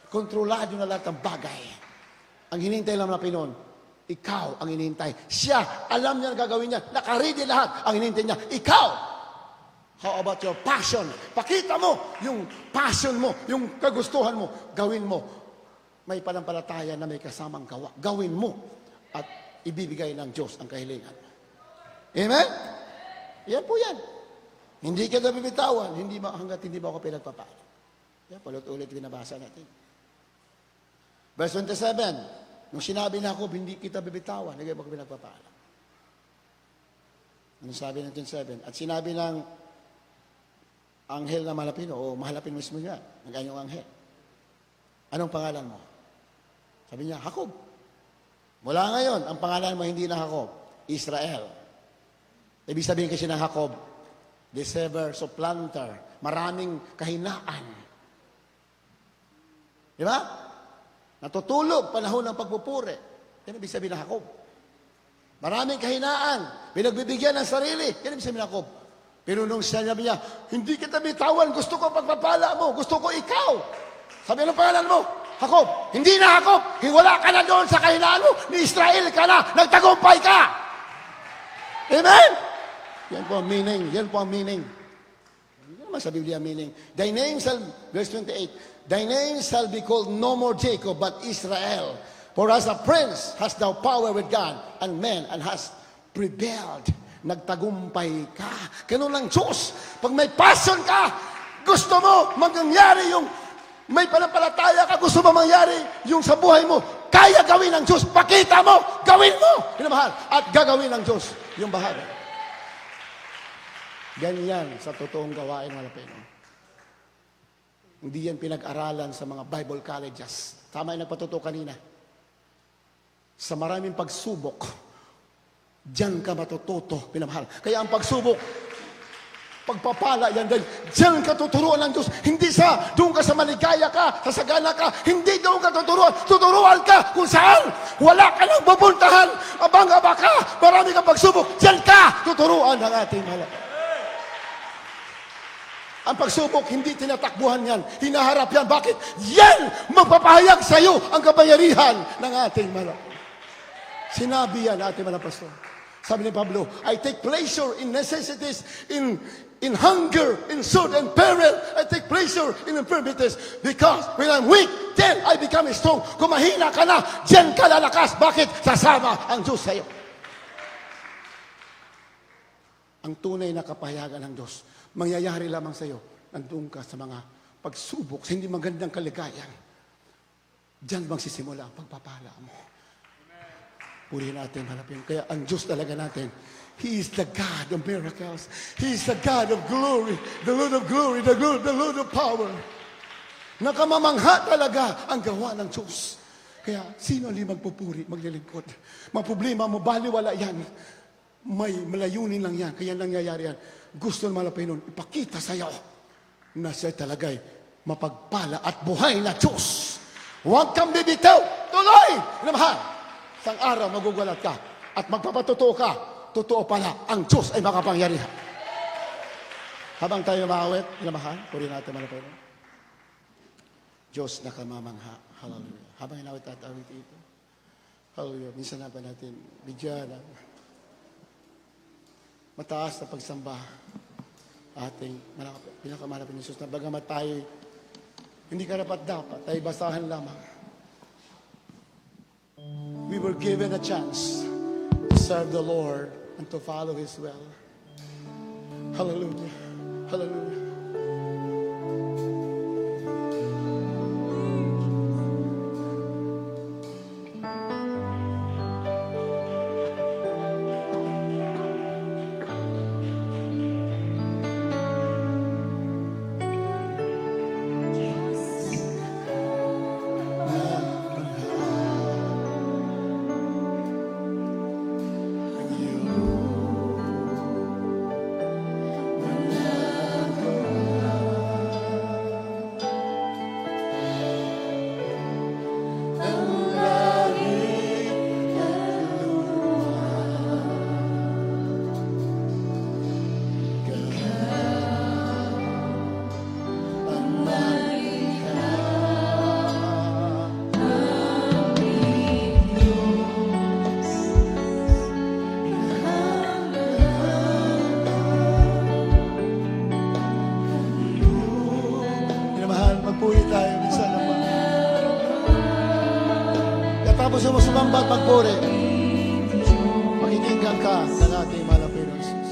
Kontrolado na lahat ng bagay. Ang hinintay lang na Pinoon, ikaw ang hinintay. Siya, alam niya na gagawin niya. Nakaready lahat ang hinintay niya. Ikaw! How about your passion? Pakita mo yung passion mo, yung kagustuhan mo. Gawin mo. May panampalataya na may kasamang gawa. Gawin mo at ibibigay ng Diyos ang kahilingan. Amen? Yan po yan. Hindi ka nabibitawan hanggat hindi mo ako pinagpapala. Yan, palit-ulit binabasa natin. Verse 27, nung sinabi na ako, hindi kita bibitawan, hindi mo ako pinagpapala. Anong sabi ng 27? At sinabi ng anghel na malapino, o mahalapin mismo niya, ang kanyang anghel. Anong pangalan mo? Sabi niya, Jacob. Mula ngayon, ang pangalan mo hindi na Jacob, Israel. Ibig sabihin kasi ng Jacob, deceiver, supplanter, maraming kahinaan. Di ba? Natutulog, panahon ng pagpupuri. Yan ibig sabihin ng Jacob. Maraming kahinaan, pinagbibigyan ng sarili. Yan ibig sabihin ng Jacob. Pero nung sinabi niya, hindi kita bitawan, gusto ko pagpapala mo, gusto ko ikaw. Sabi, anong pangalan mo? Jacob. Hindi na Jacob. Hiwala ka na doon sa kahinaan mo. Ni Israel ka na. Nagtagumpay ka. Amen? Yan po ang meaning. Yan po ang meaning. Hindi naman sa Biblia meaning. Thy name shall, verse 28, thy name shall be called no more Jacob, but Israel. For as a prince hast thou power with God and men, and hast prevailed. Nagtagumpay ka. Ganun lang Diyos. Pag may passion ka, gusto mo mangyari yung may panampalataya ka, gusto mo mangyari yung sa buhay mo, kaya gawin ng Diyos. Pakita mo, gawin mo. Pinamahal. At gagawin ng Diyos yung bahagi. Ganyan sa totoong gawain, malapit. Hindi yan pinag-aralan sa mga Bible colleges. Tama yung nagpatuto kanina. Sa maraming pagsubok, diyan ka matututo, pinamahal. Kaya ang pagsubok, pagpapala yan din. Diyan ka tuturuan ng Diyos. Hindi doon ka sa maligaya ka, sa sagana ka. Hindi doon ka tuturuan. Tuturuan ka kung saan. Wala ka nang pupuntahan. Abang-aba ka. Marami kang pagsubok. Diyan ka tuturuan ng ating malapit. Ang pagsubok, hindi tinatakbuhan yan. Hinaharap yan. Bakit? Yan! Magpapahayag sa iyo ang kapangyarihan ng ating manang. Sinabi yan ating mga pastor. Sabi ni Pablo, I take pleasure in necessities, in hunger, in sword and peril. I take pleasure in infirmities because when I'm weak, then I become strong. Kung mahina ka na, diyan ka lalakas. Bakit? Sasama ang Diyos sa iyo. Ang tunay na kapahayagan ng Diyos, mangyayari lamang sa iyo. Nandun ka sa mga pagsubok, sa hindi magandang kaligayan. Diyan magsisimula ang pagpapala mo. Purihin natin, hanapin. Kaya ang Diyos talaga natin, He is the God of miracles. He is the God of glory, the Lord of glory, the Lord of power. Nakamamangha talaga ang gawa ng Diyos. Kaya sino hindi magpupuri, maglilingkod? Mga problema mo, baliwala yan. May malayunin lang yan. Kaya nangyayari yan. Gusto ng mga Panginoon, ipakita sa iyo na siya talaga'y mapagpala at buhay na Diyos. Huwag kang bibitaw. Tuloy! Namahal. Sang araw magugulat ka at magpapatotoo ka, totoo pala, ang Diyos ay makapangyarihan. Habang tayo maawit, namahal, puri natin mga Panginoon. Diyos na kamamangha. Hallelujah. Habang inawit at awit ito. Hallelujah. Minsan na ba natin bigyan ng mataas na pagsamba ating pinakamalapit ni Jesus na bagamat tayo hindi karapat dapat, tayo basahan lamang. We were given a chance to serve the Lord and to follow His will. Hallelujah. Hallelujah. Magpuri tayo minsan naman. Katapos mo sumamba at magpuri, pakikinggan ka ng ating malapit na Jesus.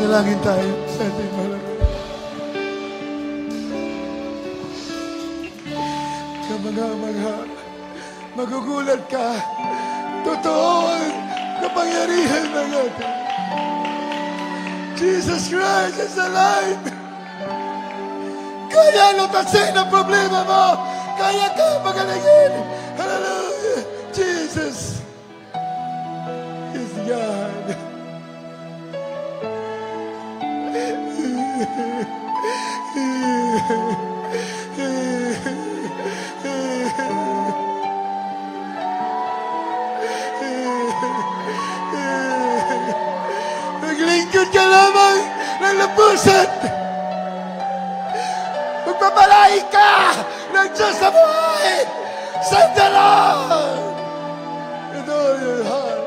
Manalangin tayo sa ating mahal. Kamangha-mangha, magugulat ka. Totoo ang kapangyarihan ng ating Jesus Christ is alive. Kaya lutasin ang problema mo. Kaya ka magalingin. Hallelujah. Jesus is God. Maglingkod ka lamang ng lapusan. Magpapalain ka ng Diyos sa buhay. Sandalan! With all your heart.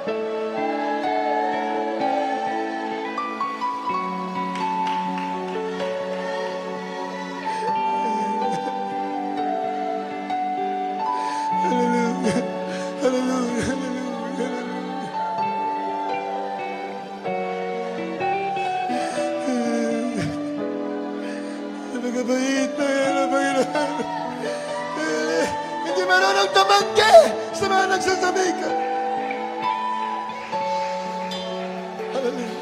Hallelujah. Hallelujah. Hallelujah. Napakabait na yan ang Panginoon. Hindi marunong tumanggi sa mga nagsasabi ka. Hallelujah.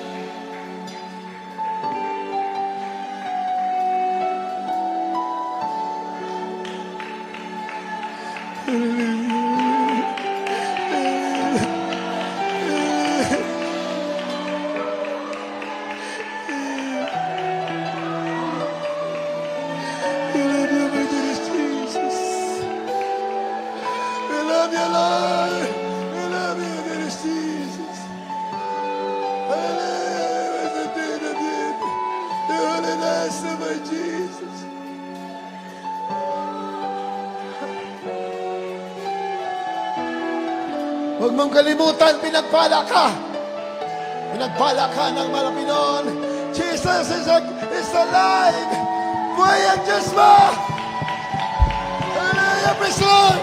We love you, my dearest Jesus. We love you, Lord. We love you, dearest Jesus. Hallelujah. The deed of it. The holiness of my Jesus. Huwag mong kalimutan, pinagpala ka. Pinagpala ka ng Malapinon. Jesus is alive. Buhay ang Diyos mo. Hallelujah, praise the Lord.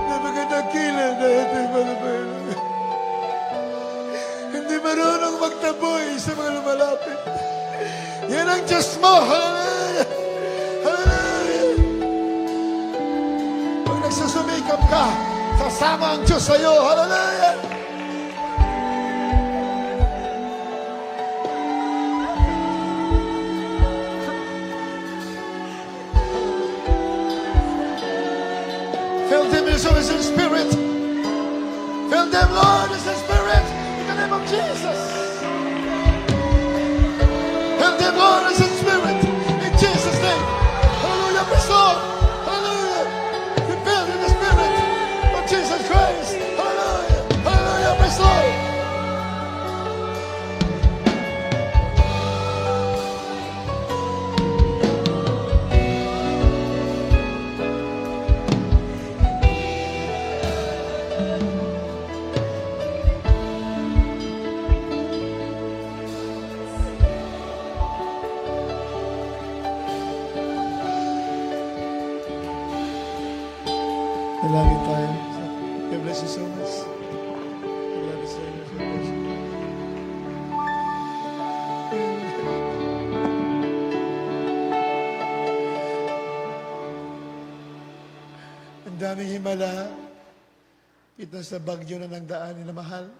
Napakadakila na ating Malapinon. Hindi marunong magtaboy sa mga lumalapit. Yan ang Diyos mo. Hallelujah! Hallelujah! Pag nagsusumikap ka, sasama ang Diyos sa'yo. Hallelujah! Fill them with your spirit. Fill them, Lord, with your spirit. In the name of Jesus. Fill them, Lord, with your spirit. In Jesus' name. Hallelujah, praise the Lord. Hallelujah. Be filled in the spirit of Jesus Christ. Hallelujah. Hallelujah, praise the Lord. Dalangin tayo. God bless you so much. God bless you. God bless you. Ang daming himala. Kita sa bagyo na ng daan nila mahal.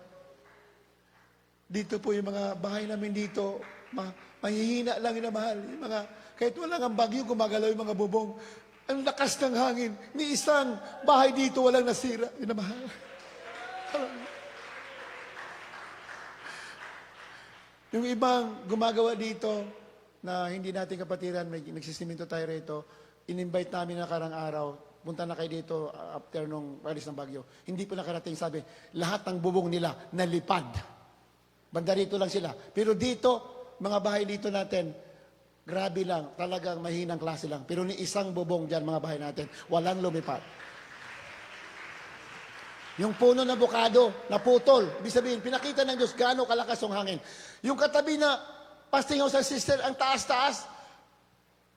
Dito po yung mga bahay namin dito, mahihina lang yung mahal. Yung mga, kahit walang ang bagyo, gumagalaw yung mga bubong. Ang lakas ng hangin. Ni isang bahay dito walang nasira. Minamahal. Yung ibang gumagawa dito na hindi natin kapatiran, may nagsisiminto tayo rito, in-invite namin na karang araw, punta na kayo dito after nung palis ng bagyo. Hindi po nakarating, sabi, lahat ng bubong nila nalipad. Banda rito lang sila. Pero dito, mga bahay dito natin, grabe lang, talagang mahinang klase lang. Pero ni isang bubong dyan, mga bahay natin, walang lumipad. Yung puno na bukado, naputol. Ibig sabihin, pinakita ng Diyos gaano kalakas ang hangin. Yung katabi na fasting house and sister, ang taas-taas,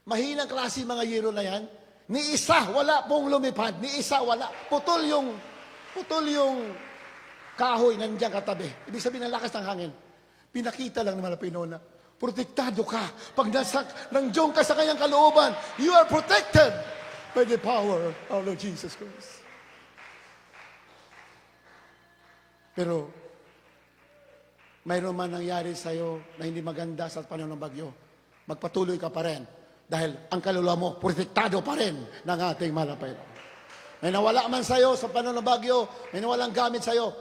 mahinang klase mga yero na yan. Ni isa, wala pong lumipad. Ni isa, wala. Putol yung kahoy nandiyan katabi. Ibig sabihin, ang lakas ng hangin. Pinakita lang naman na Pinona. Protektado ka. Pag nandiyon ka sa kanyang kalooban, you are protected by the power of Lord Jesus Christ. Pero, mayroon man nangyari sa'yo na hindi maganda sa panahon ng bagyo, magpatuloy ka pa rin. Dahil ang kaluluwa mo, protektado pa rin ng ating malapay. May nawala man sa'yo sa panahon ng bagyo, may nawalang gamit sa'yo,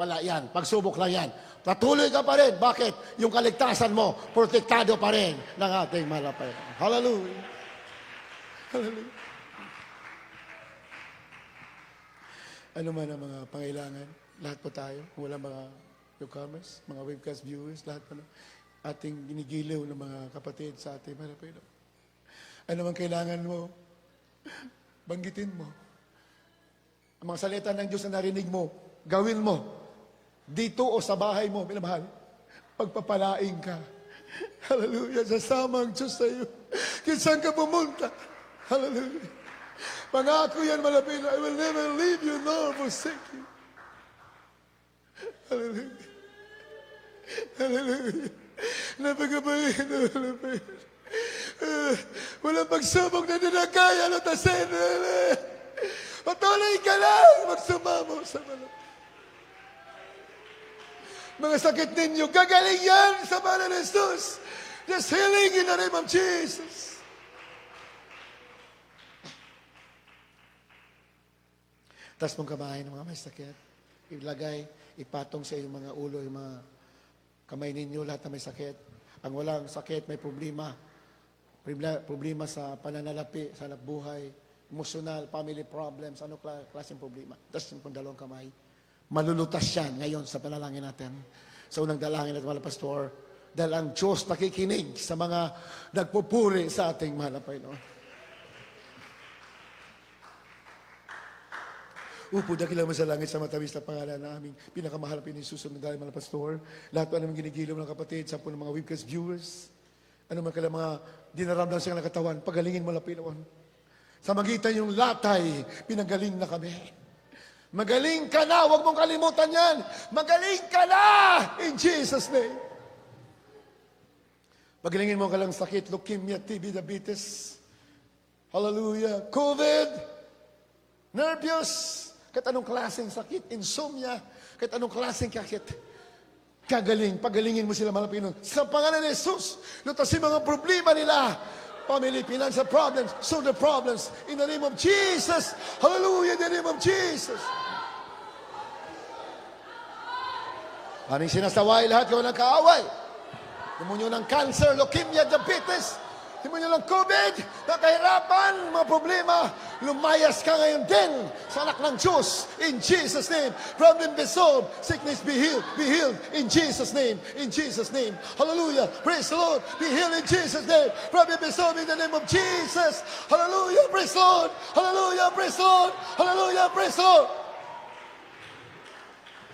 wala yan. Pagsubok lang yan. Patuloy ka pa rin. Bakit? Yung kaligtasan mo, protektado pa rin ng ating malapay. Hallelujah. Hallelujah. Ano man ang mga pangailangan, lahat po tayo, wala mga newcomers, mga webcast viewers, lahat po ating ginigiliw ng mga kapatid sa ating malapay. Ano man kailangan mo, banggitin mo. Ang mga salita ng Diyos na narinig mo, gawin mo. Dito o sa bahay mo, minamahal, pagpapalaing ka. Hallelujah, sasama ang Diyos sa iyo. Kung saan ka pumunta. Hallelujah. Pangako yan, malapit, I will never leave you nor forsake you. Hallelujah. Hallelujah. Napagabait na malapit. Walang pagsubok na dinagaya, lutasin. Patuloy ka lang, magsumamo sa malapit. Mga sakit ninyo, gagaling yan sa pangalan ng Jesus. Just healing in the name of Jesus. Taas mong kamay ng mga may sakit. Ilagay, ipatong sa iyong mga ulo, yung mga kamay ninyo, lahat na may sakit. Ang walang sakit, may problema. Problema sa pananalapi, sa buhay, emotional, family problems, ano klaseng problema. Taas yung dalawang kamay. Malulutas yan ngayon sa panalangin natin. Sa unang dalangin natin, mga pastor, dahil ang Diyos nakikinig sa mga nagpupuri sa ating mahal na Panginoon. Upo, dakilang mo sa langit sa matamis na pangalan na aming pinakamahal na pinisusunod dahil mga pastor. Lahat po namin ginigilaw ng kapatid, sa po ng mga webcast viewers. Ano man kailang mga dinaramdam sa kanilang katawan, pagalingin mo lang Pinoon. Sa magitan yung latay, pinagaling na kami. Magaling ka na, huwag mong kalimutan yan. Magaling ka na! In Jesus' name. Pagalingin mo ka lang sakit, leukemia, TB, diabetes. Hallelujah. COVID, nervous, kahit anong klaseng sakit, insomnia, kahit anong klaseng sakit. Pagalingin mo sila malapit. Sa pangalan ni Jesus, lutasin mga problema nila. Family, financial problems, solve the problems. In the name of Jesus. Hallelujah, in the name of Jesus. Aming sinasaway lahat kayo ng kaaway. Demonyo ng cancer, leukemia, diabetes. Demonyo ng COVID, na kahirapan, mga problema. Lumayas ka ngayon din sa anak ng Diyos. In Jesus' name. Problem be solved. Sickness be healed. Be healed in Jesus' name. In Jesus' name. Hallelujah. Praise the Lord. Be healed in Jesus' name. Problem be solved in the name of Jesus. Hallelujah. Praise the Lord. Hallelujah. Praise the Lord. Hallelujah. Praise the Lord.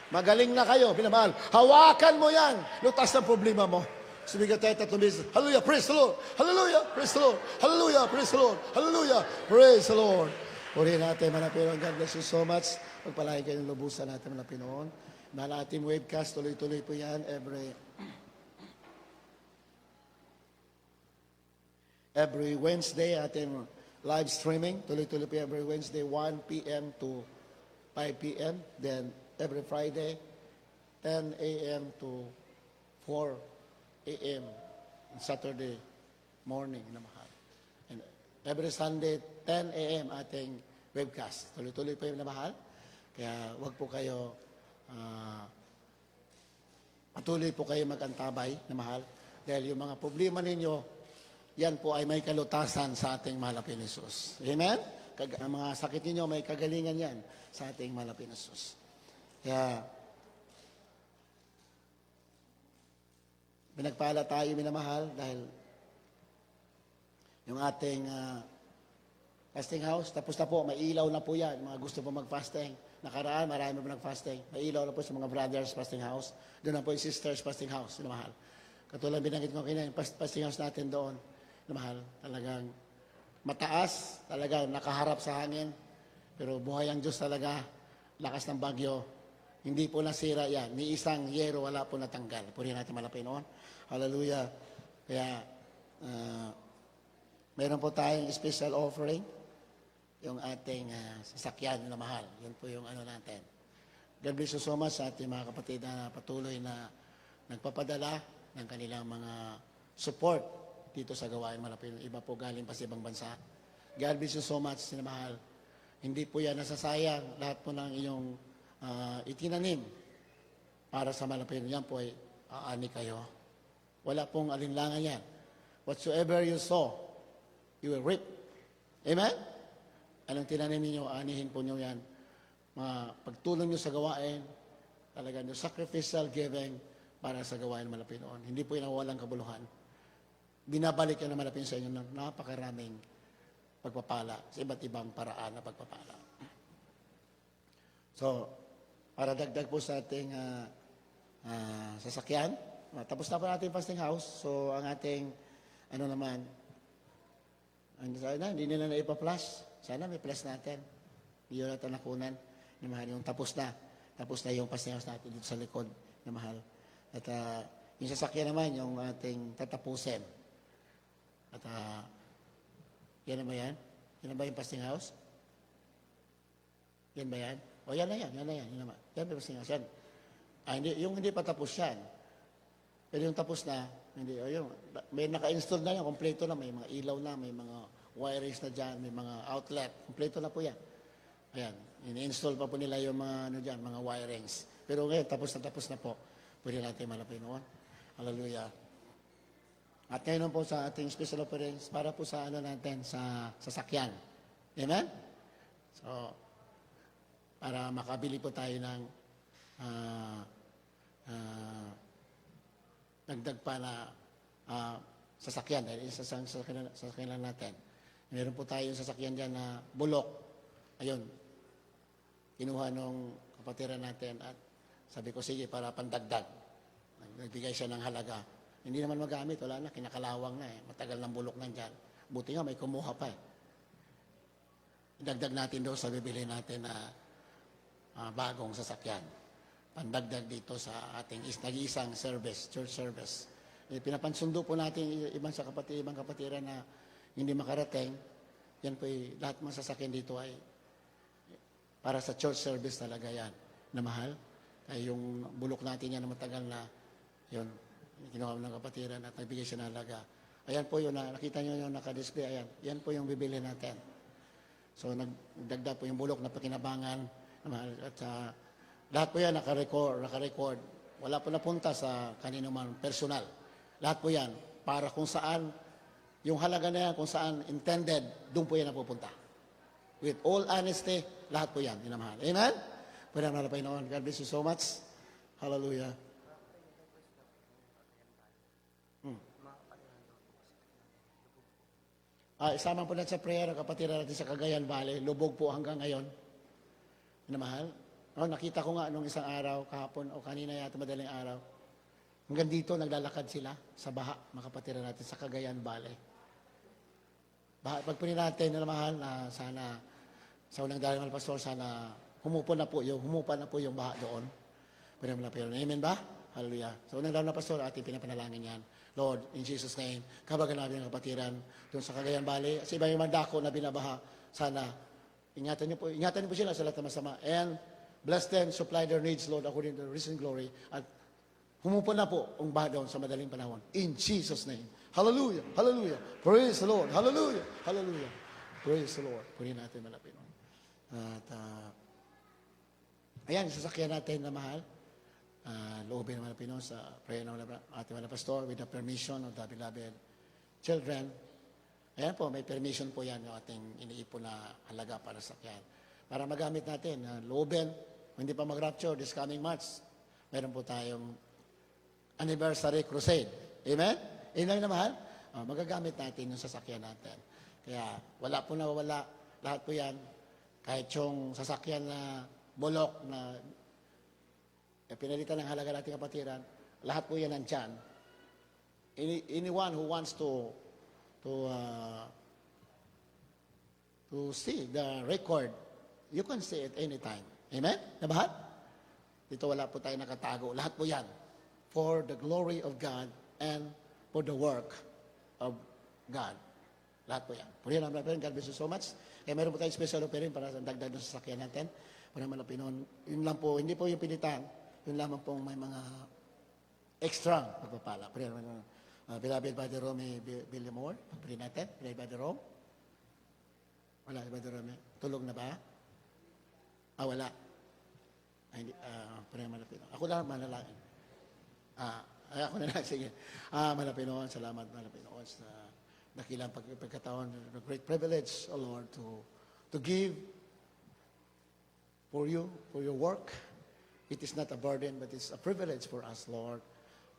Magaling na kayo, pinamahal. Hawakan mo yan. Lutas ng problema mo. Sumigat tayo tatlong beses. Hallelujah, praise the Lord. Hallelujah, praise the Lord. Hallelujah, praise the Lord. Hallelujah, praise the Lord. Purihin natin, mga Pinoon. God bless you so much. Pagpalain kayo ng lubusan natin, mga Pinoon. Mahal ating webcast, tuloy-tuloy po yan every Wednesday, ating live streaming. Tuloy-tuloy po every Wednesday, 1 p.m. to 5 p.m. Then, every Friday, 10 a.m. to 4 a.m. Saturday morning na mahal. And every Sunday, 10 a.m. ating webcast. Tuloy-tuloy po yung minamahal. Kaya wag po kayo, patuloy po kayo mag-antabay na mahal. Dahil yung mga problema ninyo, yan po ay may kalutasan sa ating mahal na Panginoon. Amen? Ang mga sakit ninyo, may kagalingan yan sa ating mahal na Panginoon. Kaya, pinagpala tayo minamahal dahil yung ating fasting house, tapos na po, may ilaw na po yan. Mga gusto po mag-fasting. Nakaraan, marami po nag-fasting. May ilaw na po sa mga brothers fasting house. Doon na po yung sisters fasting house, minamahal. Katulad binanggit ko kanina, yung fasting house natin doon, minamahal, talagang mataas, talagang nakaharap sa hangin. Pero buhay ang Diyos talaga, lakas ng bagyo. Hindi po nasira yan. Ni isang yero wala po natanggal. Purihin natin malapit noon. Hallelujah. Kaya, meron po tayong special offering. Yung ating sasakyan na mahal. Yan po yung ano natin. God bless you so much sa ating mga kapatid na patuloy na nagpapadala ng kanilang mga support dito sa gawain malapit. Iba po galing pa sa ibang bansa. God bless you so much, sinamahal. Hindi po yan nasasayang. Lahat po ng iyong itinanim para sa malapit. Yan po ay aani kayo. Wala pong alinlangan yan. Whatsoever you sow, you will reap. Amen? Anong tinanim ninyo, aanihin po nyo yan. Mga pagtulong nyo sa gawain, talagang yung sacrificial giving para sa gawain malapit noon. Hindi po yung nawawalang kabuluhan. Binabalik yan na malapit sa inyo ng napakaraming pagpapala sa iba't ibang paraan na pagpapala. So, para dagdag po sa ating sasakyan, tapos na po natin fasting house. So, ang ating, ano naman, hindi nila na ipa-flash. Sana may flash natin. Hindi yun natin nakunan. Na mahal, yung tapos na. Tapos na yung fasting house natin dito sa likod na mahal. At yung sasakyan naman, yung ating tatapusin. At yan na ba yan? Yan na ba yung fasting house? Yan ba yan? O yan na yan, yan na yan. Yan, naman. Yan ba yung fasting house? Yan. Yung hindi pa tapos yan. Pero yung tapos na, hindi, yung, may naka-install na yan, kompleto na, may mga ilaw na, may mga wirings na dyan, may mga outlet, kompleto na po yan. Ayan, ini-install pa po nila yung mga, ano dyan, mga wirings. Pero ngayon, tapos na po, pwede natin malapit noon. Hallelujah. At ngayon po sa ating special offerings, para po sa ano natin, sa sasakyan. Amen? So, para makabili po tayo ng dagdag pa na sasakyan dahil isa sa sasakyan natin. Meron po tayong sasakyan dyan na bulok. Ayun, kinuha nung kapatiran natin at sabi ko, sige, para pandagdag. Nagbigay siya ng halaga. Hindi naman magamit, wala na, kinakalawang na eh. Matagal ng bulok nandyan. Buti nga, may kumuha pa eh. Dagdag natin doon sa bibili natin na bagong sasakyan. Pandagdag dito sa ating nag-iisang service, church service. Pinapansundo po natin ibang kapatiran na hindi makarating. Yan po lahat mga sasakyan dito ay para sa church service talaga yan na mahal. Kaya yung bulok natin yan na matagal na yun, kinuha ng kapatiran at nagbigay siya ng halaga. Ayan po yun, nakita nyo yung naka-display, ayan. Yan po yung bibili natin. So nagdagdag po yung bulok na pakinabangan na mahal. At lahat po yan naka-record. Wala po napunta sa kanino man personal. Lahat po yan para kung saan, yung halaga na yan, kung saan intended, doon po yan napupunta. With all honesty, lahat po yan, minamahal. Amen? Pwede naman na Panginoon. God bless you so much. Hallelujah. Isama po natin sa prayer ang kapatiran natin sa Cagayan Valley. Lubog po hanggang ngayon. Minamahal. Nakita ko nga nung isang araw, kahapon o kanina yata madaling araw. Hanggang dito, naglalakad sila sa baha, mga kapatiran natin sa Cagayan Valley. Pagpunin natin na mahal na sana sa unang dahil ng pastor, sana humupa na po yung baha doon. Pwede mo lang po yun. Amen ba? Hallelujah. Sa unang dahil ng pastor, ating pinapanalangin yan. Lord, in Jesus' name, kabagan namin ang kapatiran doon sa Cagayan Valley. Sa ibang mandako na binabaha, sana ingatan niyo po sila sa lahat ng masama. And bless them, supply their needs, Lord, according to the risen glory. At humupa na po ang baha doon sa madaling panahon. In Jesus' name. Hallelujah. Hallelujah. Praise the Lord. Hallelujah. Hallelujah. Praise the Lord. Purihin natin mga Pinoy. At ayan, sasakyan natin na mahal. Loobin naman na Pinoy sa prayer ng ating mga pastor with the permission of the beloved children. Ayan po, may permission po yan yung ating iniipon na halaga para sakyan. Para magamit natin, loobin, kung hindi pa mag-rapture this coming March, meron po tayong anniversary crusade. Amen? Amen na mahal? Magagamit natin yung sasakyan natin. Kaya wala po nawawala, lahat po yan. Kahit yung sasakyan na bulok na pinalitan ng halaga nating kapatiran, lahat po yan nandyan. Anyone who wants to see the record, you can see it anytime. Amen? Nabahal? Dito wala po tayo nakatago. Lahat po yan for the glory of God and for the work of God. Lahat po yan. Purihan naman natin. God bless you so much. Kaya meron po tayong special offering para sa dagdag ng sasakyan natin. Para malapinon. Yun lang po. Hindi po yung pinitan. Yun lamang pong may mga extra pagpapala. Purihan naman. Beloved Brother Rome Billy Moore. Purihan natin. Beloved Brother Rome. Wala, Brother Rome. Tulog na ba? Wala. Hindi. Purihan malapin. Ako lang manalangin. Ako na lang. Sige. Malapinoon. Salamat malapinoon sa dakilang pagkataon. The great privilege, O Lord, to give for you, for your work. It is not a burden, but it's a privilege for us, Lord.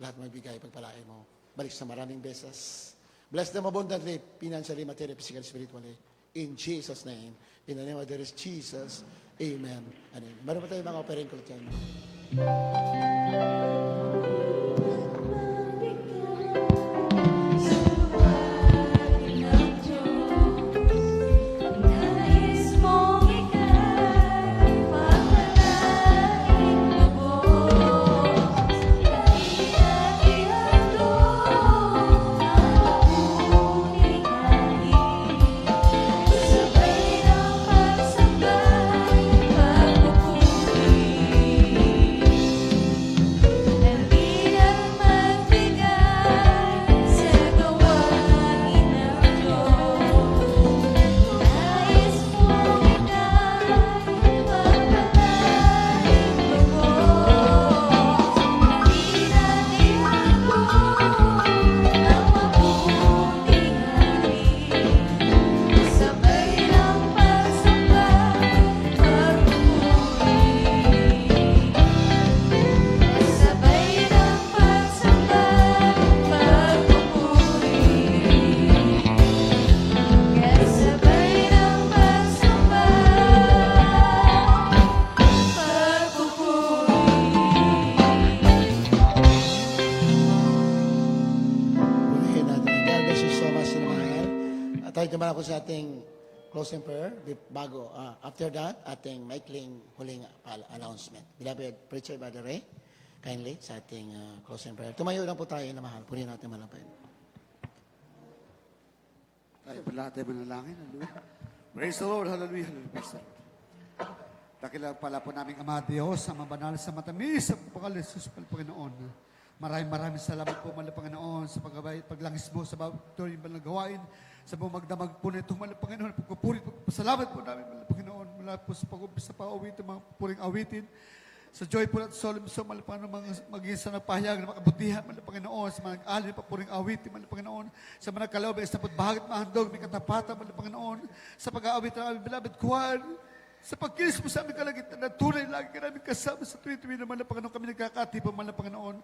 Lahat magbigay, pagpalain mo. Balik sa maraming beses. Bless them abundantly, financially, materially, physically, spiritually. In Jesus' name. In the name of there is Jesus. Amen. And amen. Meron pa tayo mga offering ko dyan. Tayo naman ako sa ating closing prayer. Bago, after that, ating maikling huling announcement. Beloved Preacher Brother Ray, kindly sa ating closing prayer. Tumayo lang po tayo na mahal. Purihin natin malapit. Tayo po lahat ay manalangin. Hallelujah. Praise the Lord. Hallelujah. Hallelujah. Dakilang pala po naming Ama Diyos, Ama Banal sa matamis, sa Panginoon, Panginoon. Maraming salamat po, Mahal na Panginoon, sa paglangis mo sa bawat tuloy ng gawain, sa bumagdamag po na ito, Mahal na Panginoon. Pagpupuri, pasalamat po namin, Mahal na Panginoon, mula po sa pag-umpisa pa awitin, mga puring awitin, sa joyful at solemn song, Mahal na Panginoon, maging sa nagpahayag na makabutihan, Mahal na Panginoon, sa mga nag-alin, papuring awitin, Mahal na Panginoon, sa mga nagkalaw, may isang bahagit mahandog, may katapatan, Mahal na Panginoon, sa pag-aawit ng aming beloved choir, sa pagkilis mo sa aming kalagitnaan na tunay, lagi ka namin kasama sa tuwi-tuwi naman na Panginoon, kami nagkakatipan, Mahal na Panginoon.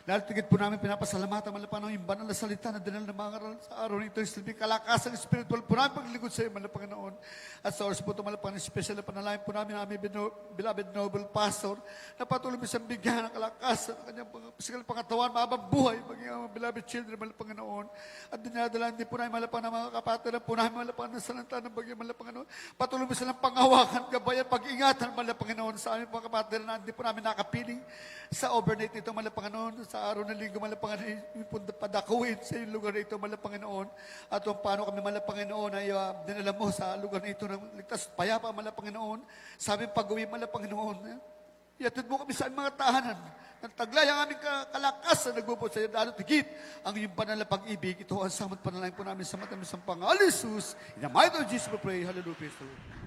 Lalo tigit po namin pinapasalamatan, Mahal na Panginoon, yung banal na salita na dinala ng mga aral sa araw nito, yung silbing kalakasang spiritual po namin paglingkod sa iyo, Mahal na Panginoon. At sa oras po ito, Mahal na Panginoon, special na panalangin po namin aming beloved noble pastor, na patuloy mo siyang bigyan ng kalakasan, ng kanyang physical pangatawan, mahabang buhay, maging ang beloved children, Mahal na Panginoon. At dinadalaan din po namin, Mahal na Panginoon, mga kapatid na po namin, Mahal na Panginoon, sa lantaan ng bagay, Mahal na Panginoon. Patuloy mo silang pangawakan, gabayan, pag-ingatan, Mahal na Panginoon, sa aming mga kapatid na hindi po namin nakapiling sa overnight nito, Mahal na Panginoon, sa araw ng linggo, Mahal na Panginoon, yung padakuin sa yung lugar nito, Mahal na Panginoon, at kung paano kami, Mahal na Panginoon, ay dinala mo sa lugar nito ng ligtas at payapa, Mahal na Panginoon, sa aming pag-uwi, Mahal na Panginoon, iatid mo kami sa aming mga tahanan, ng taglay ang aming kalakas na nagbubuo sa iyo, lalo't higit ang iyong banal na pag-ibig. Ito ang samot panalangin po namin sa matamis ang pangalan ni Jesus. In the mighty name of Jesus we pray. Hallelujah. Praise the Lord.